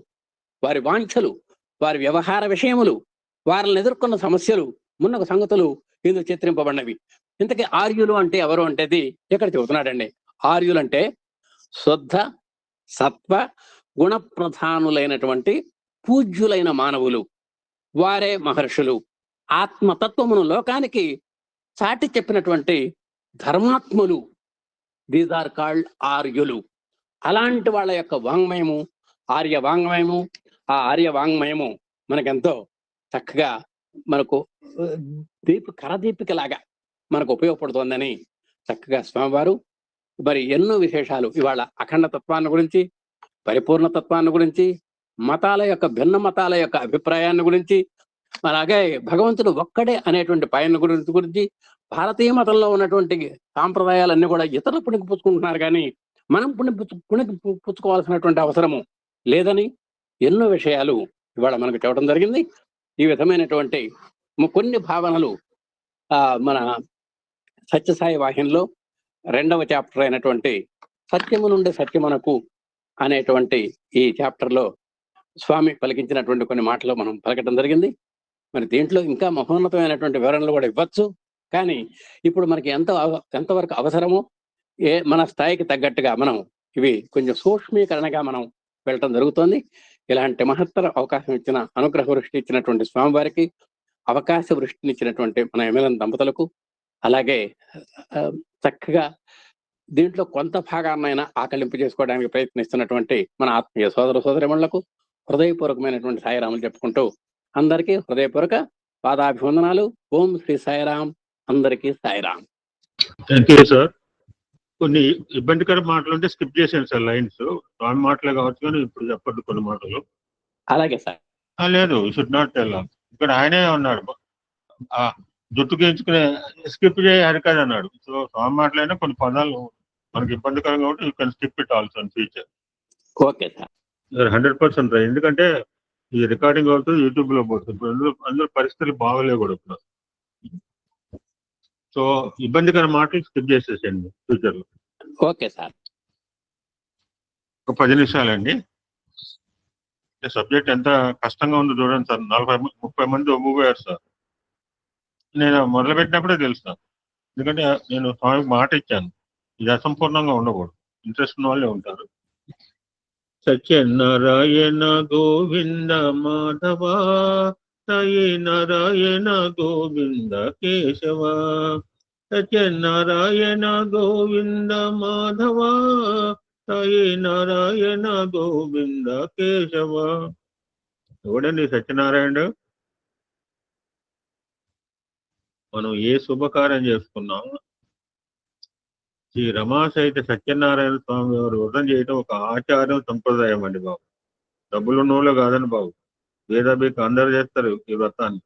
వారి వాంఛలు, వారి వ్యవహార విషయములు, వారిని ఎదుర్కొన్న సమస్యలు, మున్నగు సంగతులు ఇందులో చిత్రింపబడినవి. ఇంతకీ ఆర్యులు అంటే ఎవరు అంటేది ఇక్కడ చెబుతున్నాడండి. ఆర్యులు అంటే శుద్ధ సత్వ గుణప్రధానులైనటువంటి పూజ్యులైన మానవులు, వారే మహర్షులు. ఆత్మతత్వమును లోకానికి చాటి చెప్పినటువంటి ధర్మాత్ములు. దీస్ ఆర్ కాల్డ్ ఆర్యులు. అలాంటి వాళ్ళ యొక్క వాంగ్మయము ఆర్య వాంగ్మయము. ఆ ఆర్య వాంగ్మయము మనకెంతో చక్కగా మనకు కరదీపికలాగా మనకు ఉపయోగపడుతోందని చక్కగా స్వామివారు మరి ఎన్నో విశేషాలు ఇవాళ అఖండ తత్వాన్ని గురించి, పరిపూర్ణ తత్వాన్ని గురించి, మతాల యొక్క భిన్న మతాల యొక్క అభిప్రాయాన్ని గురించి, అలాగే భగవంతుడు ఒక్కడే అనేటువంటి పైన గురించి, భారతీయ మతంలో ఉన్నటువంటి సాంప్రదాయాలన్నీ కూడా ఇతరులు పుణికిపుచ్చుకుంటున్నారు కానీ మనం పుచ్చుకోవాల్సినటువంటి అవసరము లేదని ఎన్నో విషయాలు ఇవాళ మనకు చెప్పడం జరిగింది. ఈ విధమైనటువంటి కొన్ని భావనలు మన సత్యసాయి వాహినిలో 2వ చాప్టర్ అయినటువంటి సత్యము నుండి సత్యమునకు అనేటువంటి ఈ చాప్టర్లో స్వామి పలికించినటువంటి కొన్ని మాటలు మనం పలకటం జరిగింది. మరి దీంట్లో ఇంకా మహోన్నతమైనటువంటి వివరణలు కూడా ఇవ్వచ్చు. కానీ ఇప్పుడు మనకి ఎంతవరకు అవసరమో మన స్థాయికి తగ్గట్టుగా మనం ఇవి కొంచెం సూక్ష్మీకరణగా మనం వెళ్ళటం జరుగుతోంది. ఇలాంటి మహత్తర అవకాశం ఇచ్చిన, అనుగ్రహ వృష్టి ఇచ్చినటువంటి స్వామివారికి, అవకాశ వృష్టినిచ్చినటువంటి మన ఎమ్మెల్యే దంపతులకు, అలాగే చక్కగా దీంట్లో కొంత భాగాన్నైనా ఆకలింపు చేసుకోవడానికి ప్రయత్నిస్తున్నటువంటి మన ఆత్మీయ సోదర సోదరిమణులకు హృదయపూర్వకమైనటువంటి సాయిరాములు చెప్పుకుంటూ అందరికీ హృదయపూర్వక పాదాభివందనాలు. ఓం శ్రీ సాయిరాం. అందరికీ సాయిరాం. Thank you sir. కొన్ని ఇబ్బందికర మాటలు ఉంటే స్కిప్ చేశాను సార్. లైన్స్ స్వామి మాటలే కావచ్చు కానీ ఇప్పుడు చెప్పండి కొన్ని మాటలు. అలాగే సార్. లేదు, షుడ్ నాట్ టెల్. ఇక్కడ ఆయనే ఉన్నాడు, జుట్టు గీయించుకునే స్కిప్ చేయాలి కదా అన్నాడు. సో స్వామి మాటలైనా కొన్ని పదాలు మనకి ఇబ్బందికరంగా ఉంటే you can skip it also in future. Okay sir. 100% right. ఎందుకంటే ఈ రికార్డింగ్ అవుతుంది, యూట్యూబ్ లో పోతుంది. ఇప్పుడు అందరూ పరిస్థితులు బాగలేవు కూడా ఇప్పుడు. సో ఇబ్బందికర మాటలు స్కిప్ చేసేసేయండి ఫ్యూచర్ లో. Okay sir. ఒక 10 నిమిషాలండి. సబ్జెక్ట్ ఎంత కష్టంగా ఉందో చూడండి సార్. 40-30 మంది ఒమ్మిపోయారు సార్. నేను మొదలుపెట్టినప్పుడే తెలుసు సార్. ఎందుకంటే నేను స్వామికి మాట ఇచ్చాను, ఇది అసంపూర్ణంగా ఉండకూడదు. ఇంట్రెస్ట్ ఉన్న వాళ్ళే ఉంటారు. సత్యనారాయణ గోవింద మాధవ, సాయి నారాయణ గోవింద కేశవ, సత్యనారాయణ గోవింద మాధవ, సాయి నారాయణ గోవింద కేశవ. ఎవడండి సత్యనారాయణుడు? మనం ఏ శుభకార్యం చేసుకున్నాం, శ్రీ రమాసహిత సత్యనారాయణ స్వామి వారు వ్రతం చేయటం ఒక ఆచారం, సంప్రదాయం అండి బాబు. డబ్బులు ఉన్నోళ్ళు కాదండి బాబు, వేదాభికి అందరు చేస్తారు ఈ వ్రతాన్ని.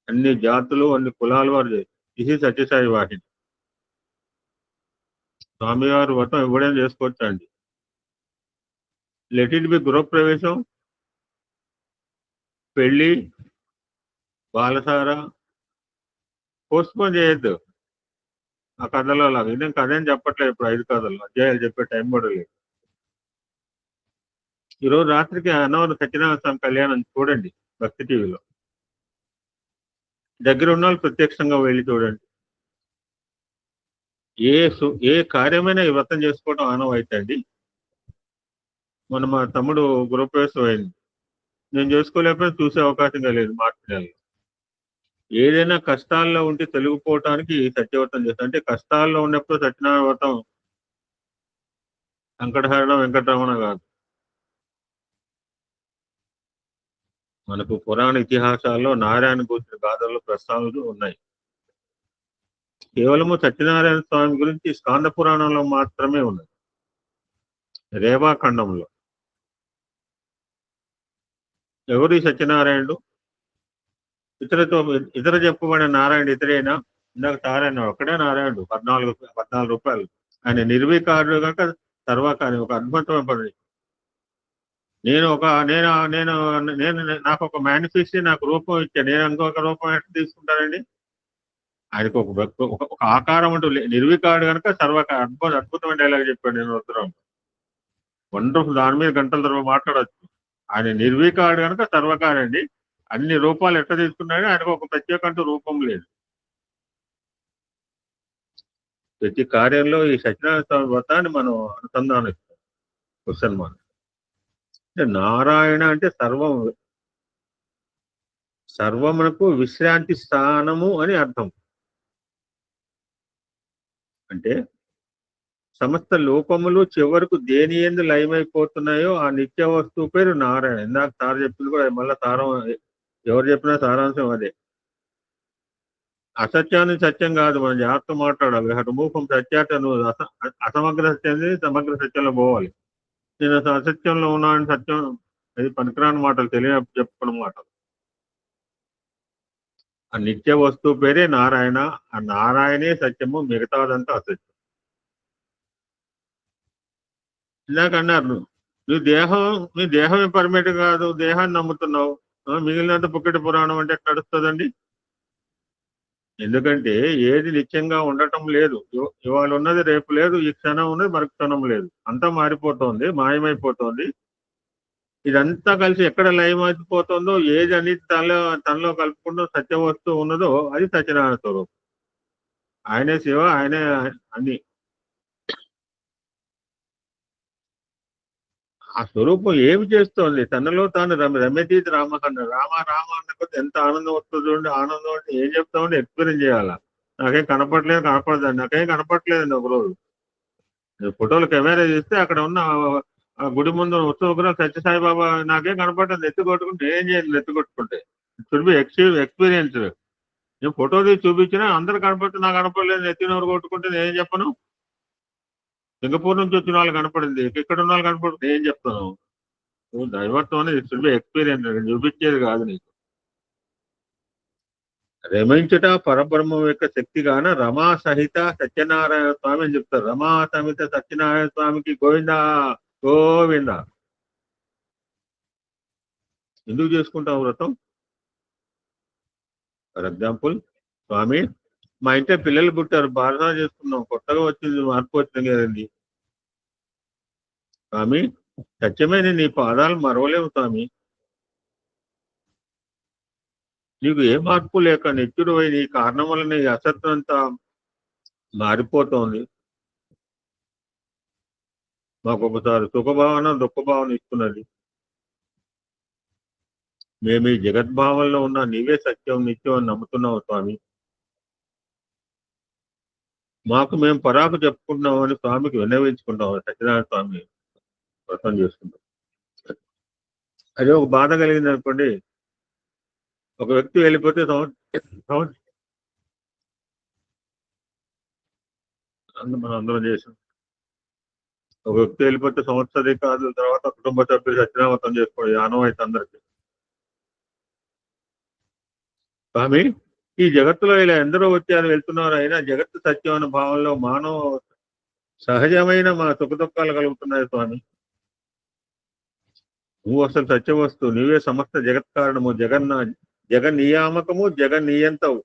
అన్ని జాతులు, అన్ని కులాల వారు చేస్తారు. ఇది సత్యసాయి వాహిని. స్వామివారు వ్రతం ఇవ్వడం చేసుకోవచ్చండి. లెట్ ఇట్ బి గృహప్రవేశం, పెళ్లి, బాలసార పోస్ట్పోన్ చేయొద్దు. ఆ కథలో లాగా ఇదేం కథ ఏం చెప్పట్లేదు. ఇప్పుడు 5 కథలు అధ్యాయాలు చెప్పే టైం కూడా లేదు. ఈరోజు రాత్రికి అన్నవరం సత్యనారాయణ స్వామి కళ్యాణం చూడండి భక్తి టీవీలో. దగ్గర ఉన్న వాళ్ళు ప్రత్యక్షంగా వెళ్ళి చూడండి. ఏ కార్యమైనా ఈ వ్రతం చేసుకోవడం ఆనవాయితీ అండి. మా తమ్ముడు గృహప్రవేశం అయింది, నేను చేసుకోలేకపోయినా చూసే అవకాశం కలిగేది మార్చి నెలలో. ఏదైనా కష్టాల్లో ఉంటే తొలగిపోవటానికి సత్యవ్రతం చేస్తాం. అంటే కష్టాల్లో ఉన్నప్పుడు సత్యనారాయణ వ్రతం వెంకటహరణ వెంకటరమణ కాదు. మనకు పురాణ ఇతిహాసాల్లో నారాయణ గూర్చిన గాథలు, ప్రస్తావనలు ఉన్నాయి. కేవలము సత్యనారాయణ స్వామి గురించి స్కాంద పురాణంలో మాత్రమే ఉన్నది, రేవాఖండంలో. ఎవరు ఈ సత్యనారాయణుడు? ఇతర చెప్పబడిన నారాయణుడు ఇతరేనా? ఇందాక నారాయణ ఒక్కడే నారాయణుడు. 14 రూపాయలు. ఆయన నిర్వీకారుడు కనుక సర్వకార్యం. ఒక అద్భుతమైన పని. నాకు ఒక మేనిఫెస్టో, నాకు రూపం ఇచ్చా, నేను ఇంకొక రూపం ఎట్లా తీసుకుంటానండి? ఆయనకు ఒక ఆకారం అంటూ నిర్వీకారుడు కనుక సర్వకారం. అద్భుతమైన డైలాగ్ చెప్పాడు నేను ఉత్తరం. వండర్ఫుల్. దాని మీద గంటల తర్వాత మాట్లాడచ్చు. ఆయన నిర్వీకారుడు కనుక సర్వకారండి. అన్ని రూపాలు ఎట్లా తీసుకున్నాడో ఆయనకు ఒక ప్రత్యేక అంటూ రూపం లేదు. ప్రతి కార్యంలో ఈ సత్యనారాయణ స్వామి వ్రతాన్ని మనం అనుసంధానిస్తాం. ముసల్మాన్ అంటే నారాయణ అంటే సర్వమునకు విశ్రాంతి స్థానము అని అర్థం. అంటే సమస్త లోకములు చివరకు దేని యందు లయమైపోతున్నాయో ఆ నిత్య వస్తువు పేరు నారాయణ. ఇందాక సార్ చెప్పింది కూడా మళ్ళీ ఎవరు చెప్పినా సారాంశం అదే. అసత్యాన్ని సత్యం కాదు, మనం జాగ్రత్త మాట్లాడాలి. హఠమూఖం సత్యాట, నువ్వు అసమగ్ర సత్యాన్ని సమగ్ర సత్యంలో పోవాలి. నేను అసత్యంలో ఉన్నాను, సత్యం అది పనికిరాని మాటలు, చెప్పుకున్న మాటలు. ఆ నిత్య వస్తువు పేరే నారాయణ. ఆ నారాయణే సత్యము, మిగతాదంతా అసత్యం. ఇందాక అన్నారు నీ దేహమే పర్మిట్ కాదు, దేహాన్ని నమ్ముతున్నావు, మిగిలినంత పుక్కటి పురాణం అంటే ఎక్కడ నడుస్తుందండి? ఎందుకంటే ఏది నిత్యంగా ఉండటం లేదు. ఇవాళ ఉన్నది రేపు లేదు, ఈ క్షణం ఉన్నది మరొక క్షణం లేదు. అంతా మారిపోతుంది, మాయమైపోతుంది. ఇదంతా కలిసి ఎక్కడ లయమైపోతుందో, ఏది అనేది తనలో కలుపుకుంటూ సత్య వస్తువు ఉన్నదో అది సత్యనారాయణ స్వరూపం. ఆయనే శివ, ఆయనే అన్ని. ఆ స్వరూపం ఏమి చేస్తోంది? తనలో తాను రమ్యతీతి రామ అన్నాడు. రామ అన్న కొద్ది ఎంత ఆనందం వస్తుంది చూడండి. ఆనందం అంటే ఏం చెప్తామంటే ఎక్స్పీరియన్స్ చేయాలా. నాకేం కనపడలేదండి. నాకేం కనపడలేదండి. ఒకరోజు ఫోటోలు కెమెరా తీస్తే అక్కడ ఉన్న గుడి ముందు ఉత్సవ సత్యసాయిబాబా నాకేం కనపడలేదు. ఎత్తి కొట్టుకుంటే ఏం చేయాలి? ఎత్తి కొట్టుకుంటే షుడ్ బి ఎక్స్పీరియన్స్. నేను ఫోటో తీసి చూపించినా అందరు కనపడితే నాకు కనపడలేదు, ఎత్తినవరు కొట్టుకుంటే నేను చెప్పను. సింగపూర్ నుంచి వచ్చిన వాళ్ళు కనపడింది, ఇక్కడ ఉన్న వాళ్ళు కనపడుతుంది, ఏం చెప్తాను? దైవత్వం అనేది షుడ్ బి ఎక్స్పీరియన్స్, చూపించేది కాదు. నీకు రమించుట పరబ్రహ్మం యొక్క శక్తిగాన రమా సహిత సత్యనారాయణ స్వామి అని చెప్తారు. రమా సహిత సత్యనారాయణ స్వామికి గోవింద గోవింద. ఎందుకు చేసుకుంటాం వ్రతం? ఫర్ ఎగ్జాంపుల్, స్వామి మా ఇంట్లో పిల్లలు పుట్టారు, బారసా చేసుకున్నాం, కొత్తగా వచ్చింది, మార్పు వచ్చింది కదండి. స్వామి సత్యమైన నీ పాదాలు మరవలేము స్వామి. నీకు ఏ మార్పు లేక నిత్యుడు నీ కారణం వల్ల నీ అసత్వంతా మారిపోతోంది. మాకు ఒకసారి సుఖభావన దుఃఖభావన ఇస్తున్నది. మేము ఈ జగద్భావంలో ఉన్న నీవే సత్యం నిత్యం అని నమ్ముతున్నావు స్వామి. మాకు మేము పరాకు చెప్పుకుంటున్నామని స్వామికి విన్నవించుకుంటాం. సత్యనారాయణ స్వామి వ్రతం చేసుకుంటాం. అదే ఒక బాధ కలిగింది అనుకోండి, ఒక వ్యక్తి వెళ్ళిపోతే మనం అందరం చేసాం. ఒక వ్యక్తి వెళ్ళిపోతే సంవత్సరీకాల తర్వాత కుటుంబ సభ్యులు సత్యనామతం చేసుకోండి, ఆనవాయితీ అందరికి. స్వామి, ఈ జగత్తులో ఇలా ఎందరో వచ్చారు వెళ్తున్నారు, అయినా జగత్తు సత్యం అనే భావంలో మానవ సహజమైన మా సుఖదుఖాలు కలుగుతున్నాయి స్వామి. నువ్వు అసలు సత్య వస్తువు, నీవే సమస్త జగత్ కారణము, జగన్నియామకము, జగన్నియంతవు.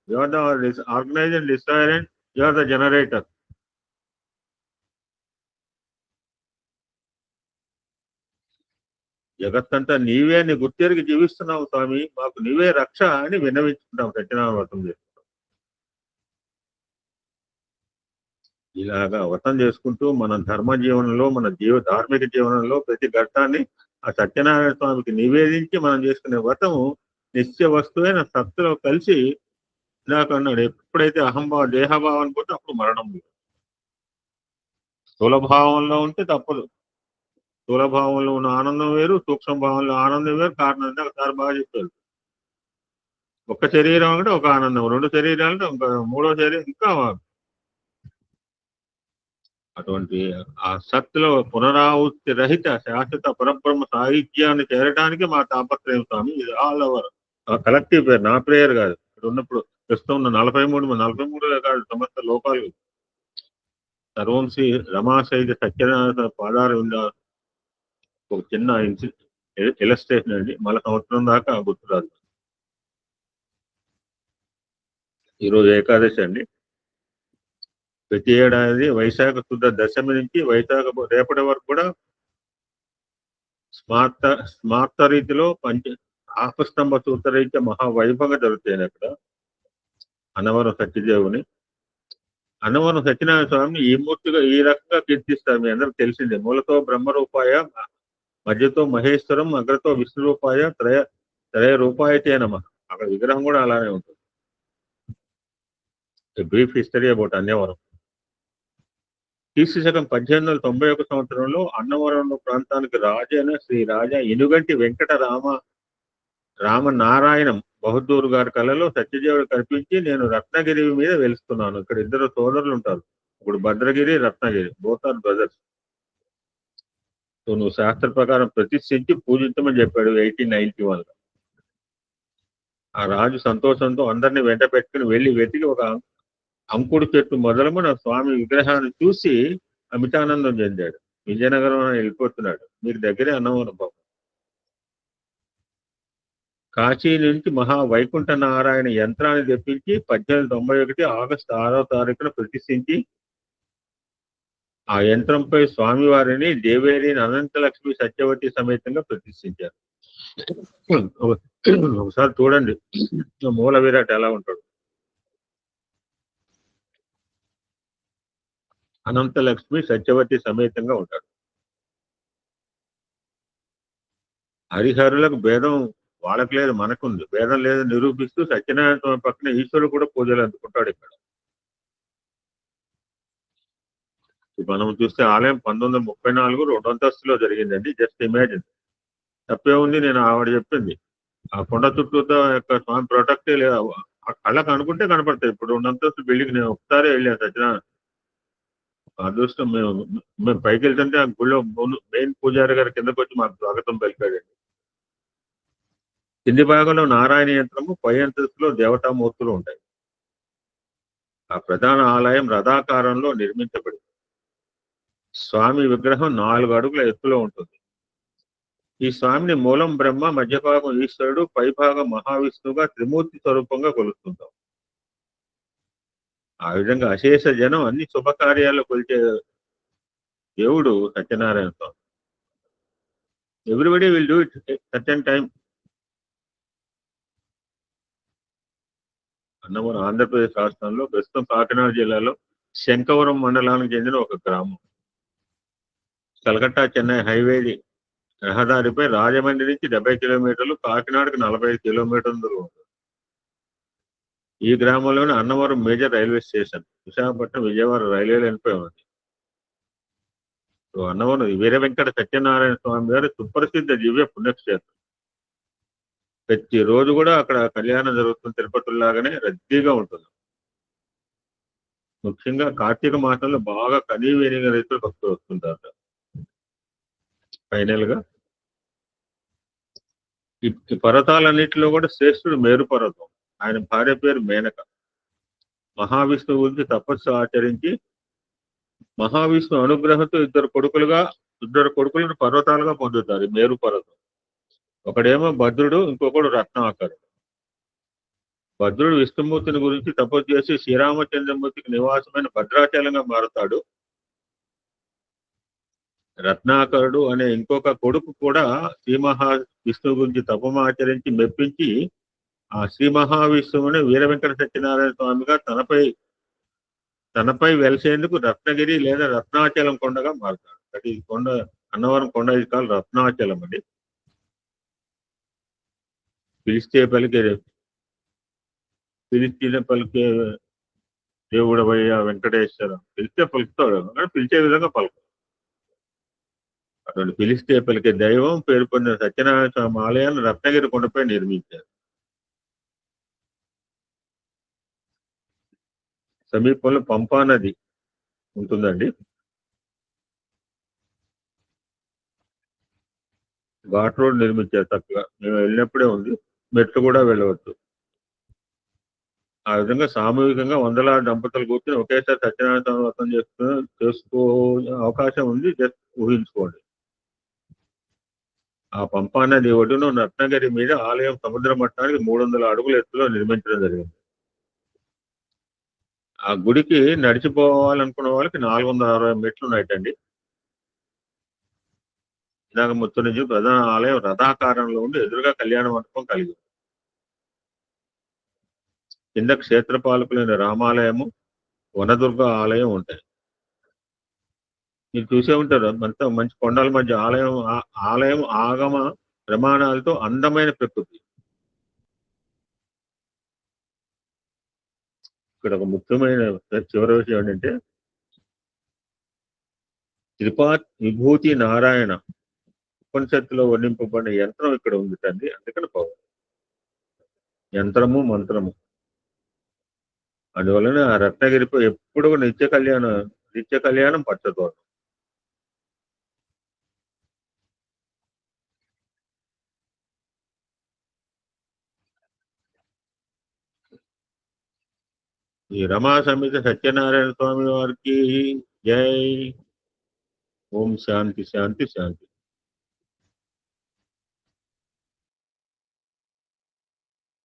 You are the organiser, destroyer and you are the generator. జగత్తంతా నీవే అని గుర్తెరిగి జీవిస్తున్నావు స్వామి. మాకు నీవే రక్ష అని విన్నవించుకుంటాం, సత్యనారాయణ వ్రతం చేసుకుంటాం. ఇలాగా వ్రతం చేసుకుంటూ మన ధర్మ జీవనంలో, మన ధార్మిక జీవనంలో ప్రతి ఘట్టాన్ని ఆ సత్యనారాయణ స్వామికి నివేదించి మనం చేసుకునే వ్రతము నిత్య వస్తువైన సత్తులో కలిసి నాకు అన్నాడు, ఎప్పుడైతే దేహభావాన్ని పోతే అప్పుడు మరణం. స్థూలభావంలో ఉంటే తప్పదు. స్థూలభావంలో ఉన్న ఆనందం వేరు, సూక్ష్మ భావంలో ఆనందం వేరు. కారణం ఒకసారి బాగా చెప్పారు, ఒక శరీరం అంటే ఒక ఆనందం, రెండు శరీరాలు అంటే మూడో శరీరం ఇంకా. అటువంటి ఆ సత్తులో పునరావృత్తి రహిత శాశ్వత పరబ్రహ్మ సాహిత్యాన్ని చేరడానికి మా తాపత్రయం స్వామి. ఇది ఆల్ ఓవర్ కలెక్టివ్ ప్రేయర్, నా ప్రేయర్ కాదు. ఇక్కడ ఉన్నప్పుడు ప్రస్తుతం ఉన్న 43 కాదు, సమస్త లోకాలు. సర్వం శ్రీ రమాశైత సత్యనారాయణ పాదాలు ఉందా. ఒక చిన్న ఇలస్ట్రేషన్ అండి, మళ్ళీ సంవత్సరం దాకా గుర్తురాదు. ఈరోజు ఏకాదశి అండి. ప్రతి ఏడాది వైశాఖ శుద్ధ దశమి నుంచి వైశాఖ రేపటి వరకు కూడా స్మార్త రీతిలో ఆపస్తంభ సూత్ర రీత్యా మహావైభవంగా జరుగుతాయి. అక్కడ అన్నవరం సత్యదేవుని, అన్నవరం సత్యనారాయణ స్వామిని ఈ మూర్తిగా ఈ రకంగా కీర్తిస్తారు. మీ అందరికి తెలిసిందే. మూలతో బ్రహ్మరూపాయ, మధ్యతో మహేశ్వరం, అగ్రతో విష్ణు రూపాయ, త్రయ రూపాయతే నమ. అక్కడ విగ్రహం కూడా అలానే ఉంటుంది. Brief history about Annavaram. క్రీస్తు శకం 1891 సంవత్సరంలో అన్నవరం ప్రాంతానికి రాజైన శ్రీ రాజా ఇనుగంటి వెంకట రామనారాయణం బహదూర్ గారి కళలో సత్యదేవుడు కల్పించి, నేను రత్నగిరి మీద వెలుస్తున్నాను. ఇక్కడ ఇద్దరు సోదరులు ఉంటారు, ఇప్పుడు Bhadragiri, Ratnagiri, both are brothers. So నువ్వు శాస్త్ర ప్రకారం ప్రతిష్ఠించి పూజించమని చెప్పాడు 1891. ఆ రాజు సంతోషంతో అందరినీ వెంట పెట్టుకుని వెళ్ళి వెతికి ఒక అంకుడు చెట్టు మొదలమున స్వామి విగ్రహాన్ని చూసి అమితానందం చెందాడు. విజయనగరం వెళ్ళిపోతున్నాడు. మీకు దగ్గరే అన్నవరం బాబు. కాశీ నుంచి మహావైకుంఠ నారాయణ యంత్రాన్ని తెప్పించి 1891 ఆగస్టు 6వ తారీఖున ప్రతిష్ఠించి, ఆ యంత్రంపై స్వామివారిని దేవేరి అనంతలక్ష్మి సత్యవతి సమేతంగా ప్రతిష్ఠించారు. ఒకసారి చూడండి మూల విరాట్ ఎలా ఉంటాడు. అనంతలక్ష్మి సత్యవతి సమేతంగా ఉంటాడు. హరిహరులకు భేదం వాళ్ళకి లేదు, మనకుంది. భేదం లేదు నిరూపిస్తూ సత్యనారాయణ స్వామి పక్కన ఈశ్వరుడు కూడా పూజలు అందుకుంటాడు. ఇక్కడ మనం చూస్తే ఆలయం 1934 2 అంతస్తులో జరిగిందండి. Just imagine. తప్పే ఉంది. నేను ఆవిడ చెప్పింది ఆ కొండ చుట్టూతో యొక్క స్వామి ప్రొటెక్టే లేదు. ఆ కళ్ళకు అనుకుంటే కనపడతాయి. ఇప్పుడు 2 అంతస్తు బిల్డింగ్ నేను ఒకసారి వెళ్ళాను సత్యనారాయణ. అదృష్టం మేము పైకి వెళ్తుంటే ఆ గుళ్ళో మెయిన్ పూజారి గారి కిందకు వచ్చి మాకు స్వాగతం పలికాడండి. కింది భాగంలో నారాయణ యంత్రము, పై అంతస్తులో దేవతామూర్తులు ఉంటాయి. ఆ ప్రధాన ఆలయం రథాకారంలో నిర్మించబడింది. స్వామి విగ్రహం 4 అడుగుల ఎత్తులో ఉంటుంది. ఈ స్వామిని మూలం బ్రహ్మ, మధ్యభాగం ఈశ్వరుడు, పైభాగం మహావిష్ణువుగా త్రిమూర్తి స్వరూపంగా కొలుస్తుంటాం. ఆ విధంగా అశేష జనం అన్ని శుభకార్యాల్లో కొలిచే దేవుడు Satyanarayana Swamy. Everybody will do it certain time. Annavaram Andhra Pradesh రాష్ట్రంలో ప్రస్తుతం కాకినాడ జిల్లాలో శంకవరం మండలానికి చెందిన ఒక గ్రామం. కలకత్తా చెన్నై హైవే రహదారిపై రాజమండ్రి నుంచి 70 కిలోమీటర్లు, కాకినాడకు 45 కిలోమీటర్ల దూరం ఉంటుంది. ఈ గ్రామంలోని Annavaram major railway station Visakhapatnam Vijayawada railway లైన్పై ఉంది. అన్నవరం వీర వెంకట సత్యనారాయణ స్వామి గారి సుప్రసిద్ధ దివ్య పుణ్యక్షేత్రం. ప్రతిరోజు కూడా అక్కడ కళ్యాణం జరుగుతుంది, తిరుపతిలాగానే రద్దీగా ఉంటుంది. ముఖ్యంగా కార్తీక మాసంలో బాగా కనీవినిగా రైతులు భక్తులు వస్తుంటారు. ఫైనల్ గా ఈ పర్వతాలన్నింటిలో కూడా శ్రేష్ఠుడు మేరు పర్వతం. ఆయన భార్య పేరు మేనక. మహావిష్ణువు గురించి తపస్సు ఆచరించి మహావిష్ణు అనుగ్రహంతో ఇద్దరు కొడుకులను పర్వతాలుగా పొందుతారు. మేరు పర్వతం ఒకడేమో భద్రుడు, ఇంకొకడు రత్నాకరుడు. భద్రుడు విష్ణుమూర్తిని గురించి తపస్సు చేసి శ్రీరామచంద్రమూర్తికి నివాసమైన భద్రాచలంగా మారుతాడు. రత్నాకరుడు అనే ఇంకొక కొడుకు కూడా శ్రీ మహావిష్ణువు గురించి తపమాచరించి మెప్పించి ఆ శ్రీ మహావిష్ణువుని వీర వెంకట సత్యనారాయణ స్వామిగా తనపై వెలిసేందుకు రత్నగిరి లేదా రత్నాచలం కొండగా మారుతాడు. అది కొండ, అన్నవరం కొండ ఇది కాదు, రత్నాచలం అండి. పిలిస్తే పలికే దేవుడవయ్య వెంకటేశ్వర, పిలిస్తే పలుకుతాడు, పిలిచే విధంగా పలుకు. అటువంటి పిలిస్తే పలికే దైవం పేరు పొందిన సత్యనారాయణ స్వామి ఆలయాన్ని రత్నగిరి కొండపై నిర్మించారు. సమీపంలో పంపా నది ఉంటుందండి. ఘాట్ రోడ్ నిర్మించారు చక్కగా. మేము వెళ్ళినప్పుడే ఉంది, మెట్లు కూడా వెళ్ళవచ్చు. ఆ విధంగా సామూహికంగా వందలాది దంపతులు కూర్చొని ఒకేసారి సత్యనారాయణ స్వామి వ్రతం చేసుకో అవకాశం ఉంది. జస్ట్ ఊహించుకోండి. ఆ పంపా నది ఒడ్డున రత్నగిరి మీద ఆలయం సముద్ర మట్టానికి 300 అడుగుల ఎత్తులో నిర్మించడం జరిగింది. ఆ గుడికి నడిచిపోవాలనుకున్న వాళ్ళకి 460 మెట్లు ఉన్నాయటండి. ఇందాక మొత్తం నుంచి ప్రధాన ఆలయం రథాకారంలో ఉండి ఎదురుగా కళ్యాణ మండపం కలిగి ఉంది. కింద క్షేత్రపాలకులైన రామాలయము, వనదుర్గ ఆలయం ఉంటాయి. మీరు చూసే ఉంటారు, అంతా మంచి కొండల మధ్య ఆలయం ఆగమ ప్రమాణాలతో అందమైన ప్రకృతి. ఇక్కడ ఒక ముఖ్యమైన చివరి విషయం ఏంటంటే త్రిపాత్ విభూతి నారాయణ ఉపనిషత్తులో వర్ణింపబడిన యంత్రం ఇక్కడ ఉంది తండ్రి. అందుకని పవర్ యంత్రము మంత్రము. అందువలన ఆ రత్నగిరిపై ఎప్పుడు నిత్య కళ్యాణం పచ్చతోట. ఈ రమా సమేత సత్యనారాయణ స్వామి వారికి జై. ఓం శాంతి శాంతి శాంతి.